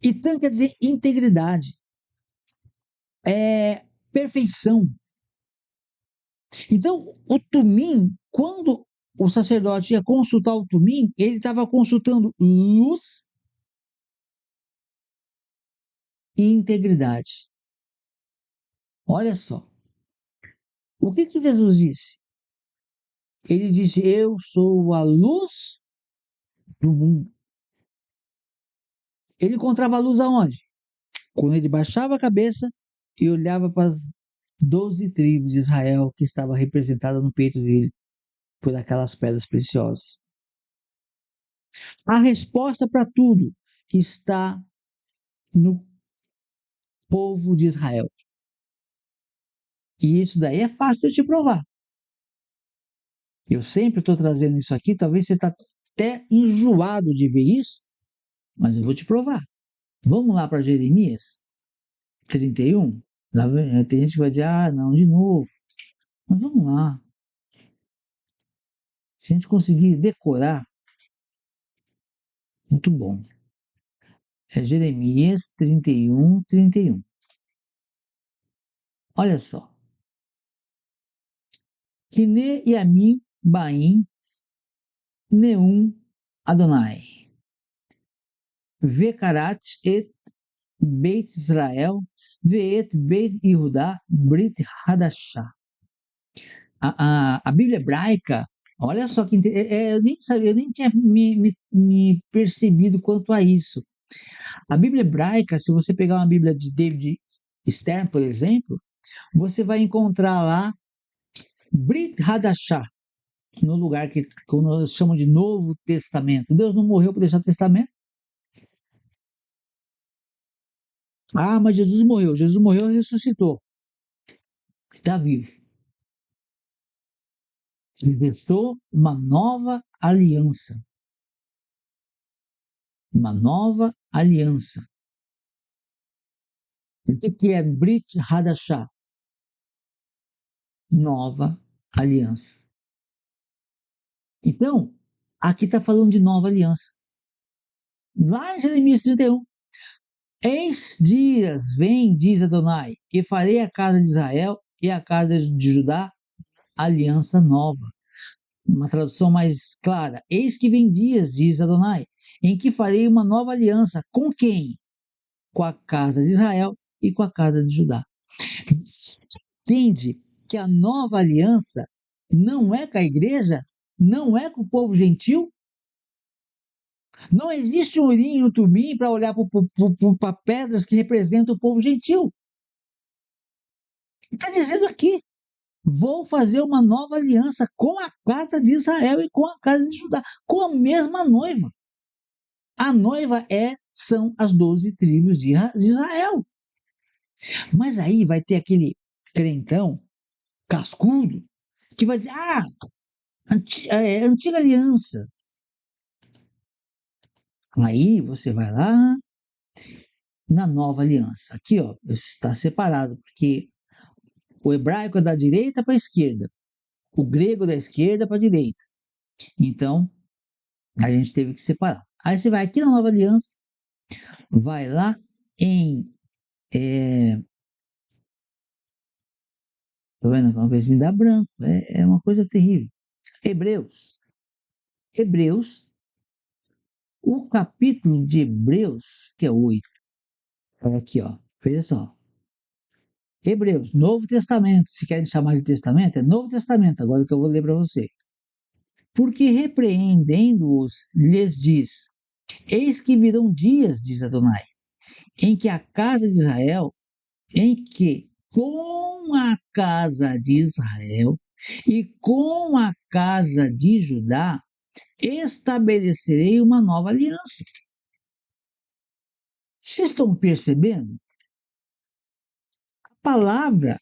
C: E tan quer dizer integridade. É perfeição. Então, o tumim, quando o sacerdote ia consultar o tumim, ele estava consultando luz e integridade. Olha só. O que Jesus disse? Ele disse, eu sou a luz do mundo. Ele encontrava a luz aonde? Quando ele baixava a cabeça e olhava para as 12 tribos de Israel que estava representada no peito dele por aquelas pedras preciosas. A resposta para tudo está no povo de Israel. E isso daí é fácil de eu te provar. Eu sempre estou trazendo isso aqui, talvez você está até enjoado de ver isso, mas eu vou te provar. Vamos lá para Jeremias 31? Lá tem gente que vai dizer, ah, não, de novo. Mas vamos lá. Se a gente conseguir decorar, muito bom. É Jeremias 31, 31. Olha só. Hine Yami Baim Neum Adonai. Vekarat et Beit Israel Veet Beit Yehudá Brit Hadashah. A Bíblia hebraica, olha só que eu nem sabia, eu nem tinha me percebido quanto a isso. A Bíblia hebraica, se você pegar uma Bíblia de David Stern, por exemplo, você vai encontrar lá Brit Hadashah, no lugar que nós chamamos de Novo Testamento. Deus não morreu para deixar testamento? Ah, mas Jesus morreu e ressuscitou. Está vivo. Ele deixou uma nova aliança. Uma nova aliança. O que é Brit Hadashah? Nova aliança. Então, aqui está falando de nova aliança. Lá em Jeremias 31. Eis dias, vem, diz Adonai, e farei a casa de Israel e a casa de Judá aliança nova. Uma tradução mais clara. Eis que vem dias, diz Adonai, em que farei uma nova aliança. Com quem? Com a casa de Israel e com a casa de Judá. Entende que a nova aliança não é com a igreja, não é com o povo gentil? Não existe um urim e um tumim para olhar para pedras que representam o povo gentil. Está dizendo aqui, vou fazer uma nova aliança com a casa de Israel e com a casa de Judá, com a mesma noiva. A noiva são as 12 tribos de Israel. Mas aí vai ter aquele crentão cascudo que vai dizer, antiga aliança. Aí você vai lá na nova aliança. Aqui, ó, está separado, porque o hebraico é da direita para a esquerda, o grego da esquerda para a direita. Então, a gente teve que separar. Aí você vai aqui na nova aliança, vai lá em... Tá vendo? Uma vez me dá branco, é uma coisa terrível. Hebreus, o capítulo de Hebreus, que é 8, aqui, ó, veja só. Hebreus, Novo Testamento, se querem chamar de Testamento, é Novo Testamento, agora que eu vou ler para você. Porque repreendendo-os, lhes diz, eis que virão dias, diz Adonai, em que a casa de Israel, em que com a casa de Israel e com a casa de Judá estabelecerei uma nova aliança. Vocês estão percebendo? A palavra,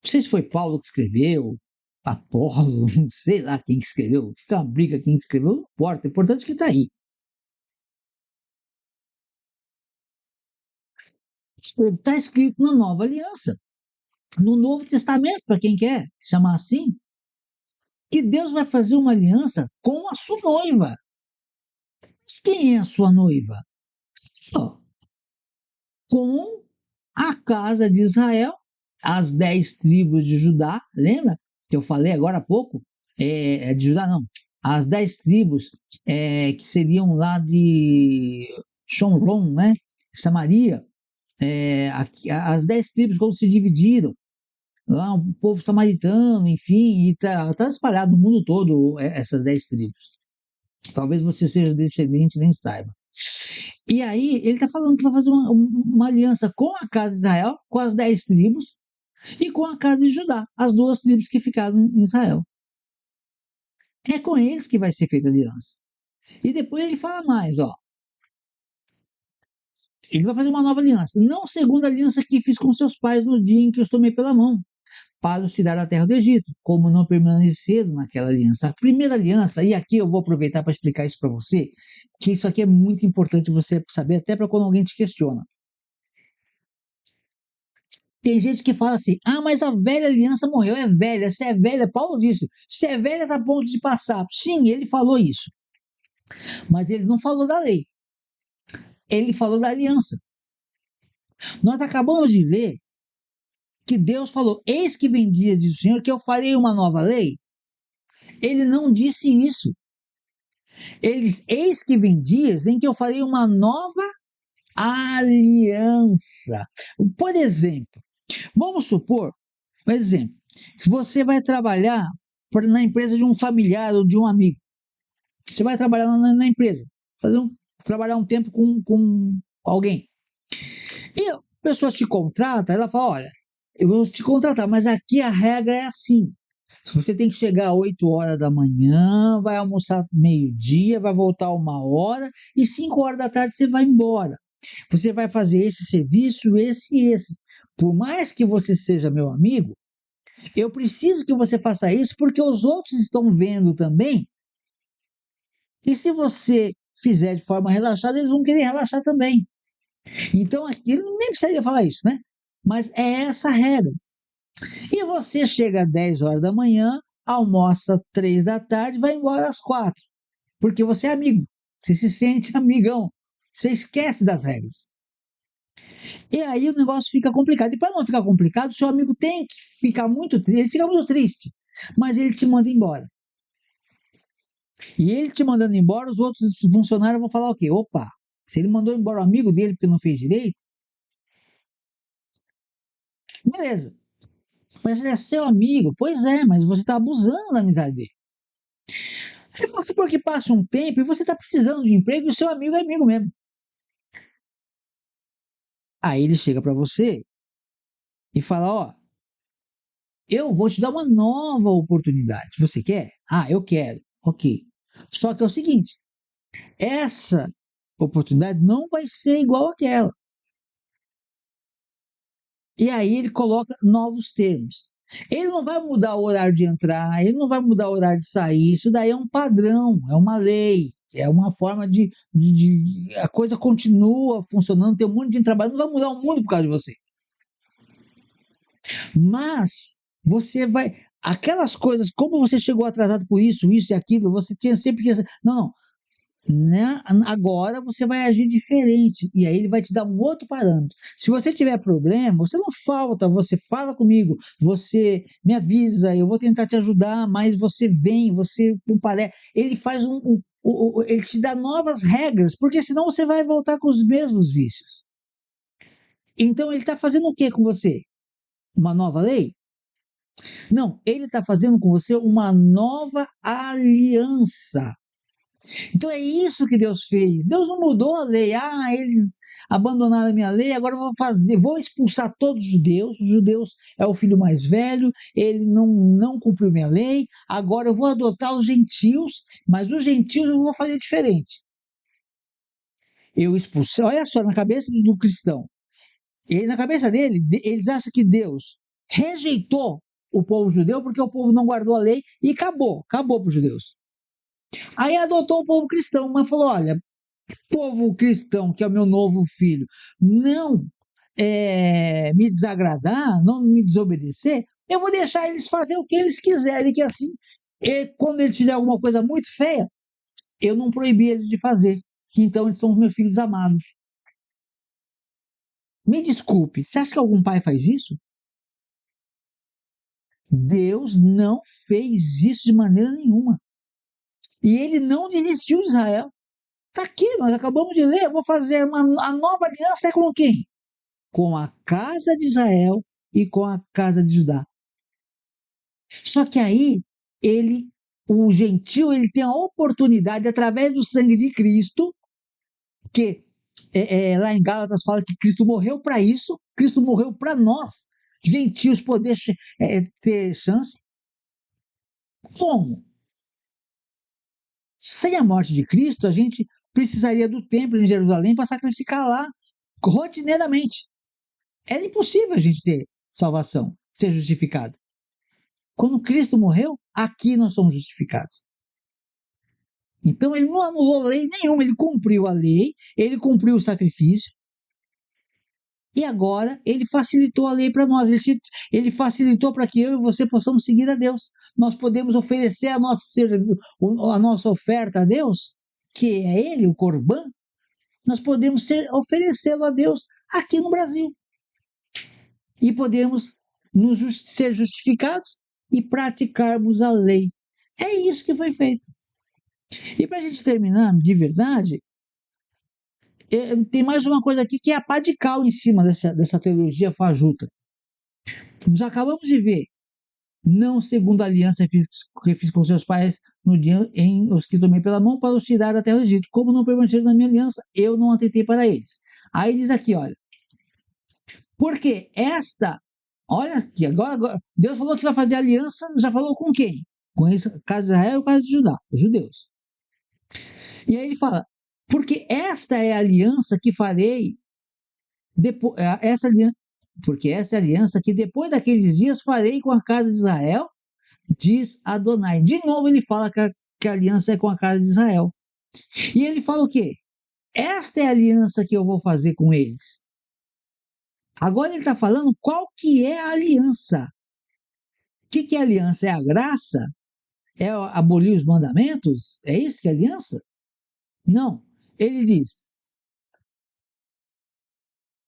C: não sei se foi Paulo que escreveu, Apolo, não sei lá quem que escreveu, fica uma briga quem escreveu, não importa, o importante é que está aí. Está escrito na nova aliança, no Novo Testamento, para quem quer chamar assim, que Deus vai fazer uma aliança com a sua noiva. Mas quem é a sua noiva? Com a casa de Israel, as 10 tribos de Judá, lembra que eu falei agora há pouco? De Judá não, as 10 tribos que seriam lá de Shomron, né? Samaria, as 10 tribos como se dividiram, lá o povo samaritano, enfim, e está espalhado no mundo todo essas 10 tribos. Talvez você seja descendente e nem saiba. E aí ele está falando que vai fazer uma aliança com a casa de Israel, com as 10 tribos, e com a casa de Judá, as 2 tribos que ficaram em Israel. É com eles que vai ser feita a aliança. E depois ele fala mais, ó. Ele vai fazer uma nova aliança, não segundo a aliança que fiz com seus pais no dia em que os tomei pela mão, para os tirar da terra do Egito, como não permaneceram naquela aliança. A primeira aliança, e aqui eu vou aproveitar para explicar isso para você, que isso aqui é muito importante você saber, até para quando alguém te questiona. Tem gente que fala assim, mas a velha aliança morreu, é velha, se é velha, Paulo disse, se é velha está a ponto de passar. Sim, ele falou isso, mas ele não falou da lei, ele falou da aliança. Nós acabamos de ler que Deus falou, eis que vem dias, diz o Senhor, que eu farei uma nova lei. Ele não disse isso. Ele diz, eis que vem dias em que eu farei uma nova aliança. Por exemplo, vamos supor, por exemplo, que você vai trabalhar na empresa de um familiar ou de um amigo. Você vai trabalhar na empresa, trabalhar um tempo com alguém. E a pessoa te contrata, ela fala, olha, eu vou te contratar, mas aqui a regra é assim. Você tem que chegar às 8 horas da manhã, vai almoçar meio-dia, vai voltar 1 hora e 5 horas da tarde você vai embora. Você vai fazer esse serviço, esse e esse. Por mais que você seja meu amigo, eu preciso que você faça isso porque os outros estão vendo também. E se você fizer de forma relaxada, eles vão querer relaxar também. Então, aqui nem precisaria falar isso, né? Mas é essa a regra. E você chega às 10 horas da manhã, almoça 3 da tarde, vai embora às 4. Porque você é amigo. Você se sente amigão. Você esquece das regras. E aí o negócio fica complicado. E para não ficar complicado, o seu amigo tem que ficar muito triste. Ele fica muito triste. Mas ele te manda embora. E ele te mandando embora, os outros funcionários vão falar o quê? Opa, se ele mandou embora o amigo dele porque não fez direito, beleza. Mas ele é seu amigo. Pois é, mas você está abusando da amizade dele. Se você porque passa um tempo e você está precisando de emprego e o seu amigo é amigo mesmo. Aí ele chega para você e fala, ó, eu vou te dar uma nova oportunidade. Você quer? Ah, eu quero. Ok. Só que é o seguinte, essa oportunidade não vai ser igual àquela. E aí ele coloca novos termos. Ele não vai mudar o horário de entrar, ele não vai mudar o horário de sair, isso daí é um padrão, é uma lei, é uma forma a coisa continua funcionando, tem um monte de gente trabalhando, não vai mudar o mundo por causa de você. Mas você vai, aquelas coisas, como você chegou atrasado por isso e aquilo, você tinha sempre que, não, né? Agora você vai agir diferente e aí ele vai te dar um outro parâmetro. Se você tiver problema, você não falta, você fala comigo, você me avisa, eu vou tentar te ajudar, mas você vem, você comparece. Ele faz ele te dá novas regras, porque senão você vai voltar com os mesmos vícios. Então ele está fazendo o que com você? Uma nova lei? Não, ele está fazendo com você uma nova aliança. Então é isso que Deus fez. Deus não mudou a lei. Ah, eles abandonaram a minha lei, agora eu vou expulsar todos os judeus. Os judeus é o filho mais velho, ele não cumpriu minha lei, agora eu vou adotar os gentios, mas os gentios eu vou fazer diferente. Eu expulsei, olha só, na cabeça do cristão, na cabeça dele, eles acham que Deus rejeitou o povo judeu porque o povo não guardou a lei e acabou para os judeus. Aí adotou o povo cristão, mas falou, olha, povo cristão, que é o meu novo filho, não me desagradar, não me desobedecer, eu vou deixar eles fazer o que eles quiserem, que assim, quando eles fizerem alguma coisa muito feia, eu não proibi eles de fazer. Então eles são os meus filhos amados. Me desculpe, você acha que algum pai faz isso? Deus não fez isso de maneira nenhuma. E ele não desistiu de Israel. Está aqui, nós acabamos de ler, eu vou fazer a nova aliança com quem? Com a casa de Israel e com a casa de Judá. Só que aí, o gentio, ele tem a oportunidade, através do sangue de Cristo, que lá em Gálatas fala que Cristo morreu para isso, Cristo morreu para nós, gentios, poder ter chance. Como? Sem a morte de Cristo, a gente precisaria do templo em Jerusalém para sacrificar lá, rotineiramente. Era impossível a gente ter salvação, ser justificado. Quando Cristo morreu, aqui nós somos justificados. Então ele não anulou lei nenhuma, ele cumpriu a lei, ele cumpriu o sacrifício, e agora ele facilitou a lei para nós, ele facilitou para que eu e você possamos seguir a Deus. Nós podemos oferecer a nossa oferta a Deus, que é ele, o Corban, nós podemos oferecê-lo a Deus aqui no Brasil. E podemos ser justificados e praticarmos a lei. É isso que foi feito. E para a gente terminar, de verdade, tem mais uma coisa aqui que é a pá de cal em cima dessa teologia fajuta. Nós acabamos de ver, não segundo a aliança que fiz com seus pais no dia em os que tomei pela mão para os tirar da terra do Egito. Como não permaneceram na minha aliança, eu não atentei para eles. Aí diz aqui, olha, porque olha aqui, agora Deus falou que vai fazer aliança, já falou com quem? Com a casa de Israel e a casa de Judá, os judeus. E aí ele fala, porque esta é a aliança que farei, porque essa é a aliança que depois daqueles dias farei com a casa de Israel, diz Adonai. De novo ele fala que a aliança é com a casa de Israel. E ele fala o quê? Esta é a aliança que eu vou fazer com eles. Agora ele está falando qual que é a aliança. O que é a aliança? É a graça? É abolir os mandamentos? É isso que é a aliança? Não. Ele diz,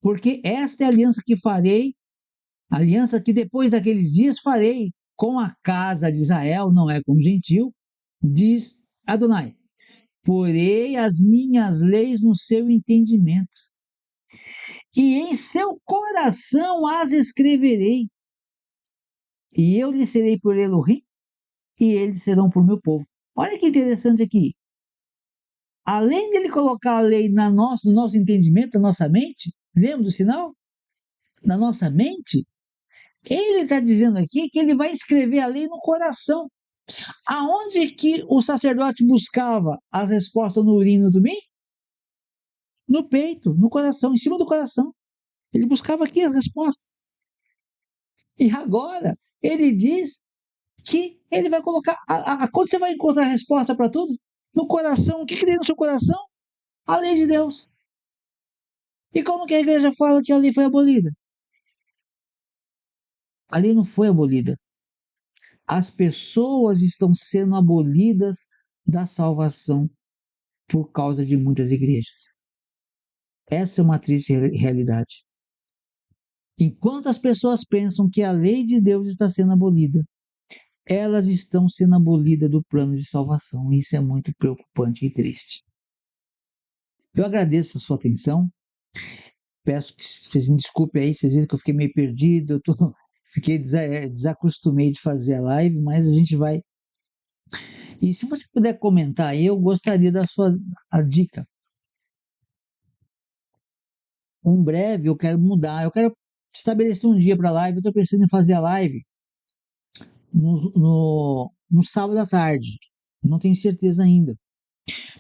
C: porque esta é a aliança que farei, a aliança que depois daqueles dias farei com a casa de Israel, não é com o gentil, diz Adonai. Porei as minhas leis no seu entendimento, e em seu coração as escreverei, e eu lhe serei por Elohim, e eles serão por meu povo. Olha que interessante aqui. Além dele colocar a lei no nosso entendimento, na nossa mente, lembra do sinal? Na nossa mente, ele está dizendo aqui que ele vai escrever a lei no coração. Aonde que o sacerdote buscava as respostas no Urim e no Tumim? No peito, no coração, em cima do coração. Ele buscava aqui as respostas. E agora, ele diz que ele vai colocar... Quando você vai encontrar a resposta para tudo? No coração. O que tem no seu coração? A lei de Deus. E como que a igreja fala que a lei foi abolida? A lei não foi abolida. As pessoas estão sendo abolidas da salvação por causa de muitas igrejas. Essa é uma triste realidade. Enquanto as pessoas pensam que a lei de Deus está sendo abolida, elas estão sendo abolidas do plano de salvação. Isso é muito preocupante e triste. Eu agradeço a sua atenção. Peço que vocês me desculpem aí, vocês dizem que eu fiquei meio perdido, fiquei desacostumei de fazer a live, mas a gente vai. E se você puder comentar aí, eu gostaria da sua dica. Em breve eu quero mudar, eu quero estabelecer um dia para a live, eu estou pensando em fazer a live no sábado à tarde. Não tenho certeza ainda.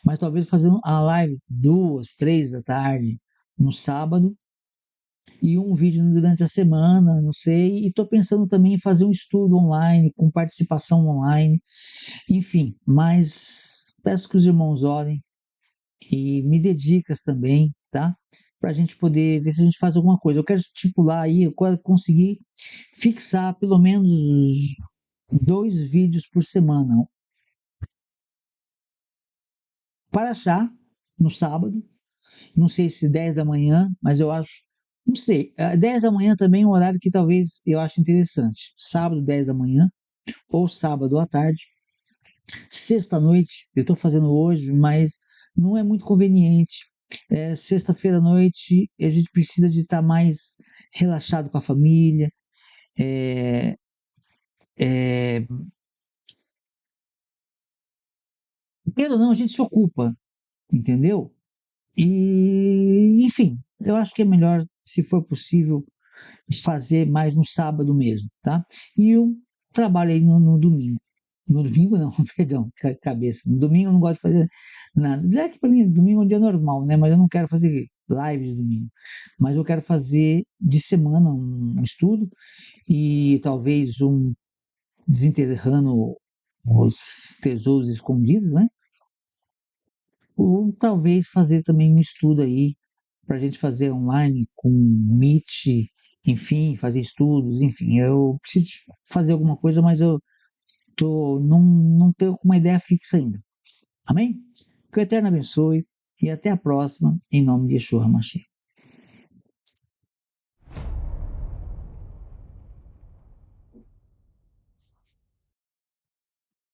C: Mas talvez fazer a live 2, 3 da tarde no sábado e um vídeo durante a semana, não sei. E estou pensando também em fazer um estudo online, com participação online. Enfim, mas peço que os irmãos orem e me dê dicas também, tá? Para a gente poder ver se a gente faz alguma coisa. Eu quero estipular aí, eu quero conseguir fixar pelo menos 2 vídeos por semana. Para achar, no sábado, não sei se 10 da manhã, mas eu acho, não sei, 10 da manhã também é um horário que talvez eu ache interessante. Sábado, 10 da manhã, ou sábado à tarde. Sexta-noite, eu estou fazendo hoje, mas não é muito conveniente. Sexta-feira à noite, a gente precisa de estar mais relaxado com a família, querendo ou não, a gente se ocupa, entendeu? E, enfim, eu acho que é melhor, se for possível, fazer mais no sábado mesmo, tá? E eu trabalho aí no domingo. No domingo não, perdão, cabeça. No domingo eu não gosto de fazer nada. É que para mim, domingo é um dia normal, né? Mas eu não quero fazer live de domingo. Mas eu quero fazer de semana um estudo e talvez desenterrando os tesouros escondidos, né? Ou talvez fazer também um estudo aí para a gente fazer online com Meet, enfim, fazer estudos, enfim. Eu preciso fazer alguma coisa, mas eu não tenho uma ideia fixa ainda. Amém? Que o Eterno abençoe e até a próxima, em nome de Yeshua HaMashiach.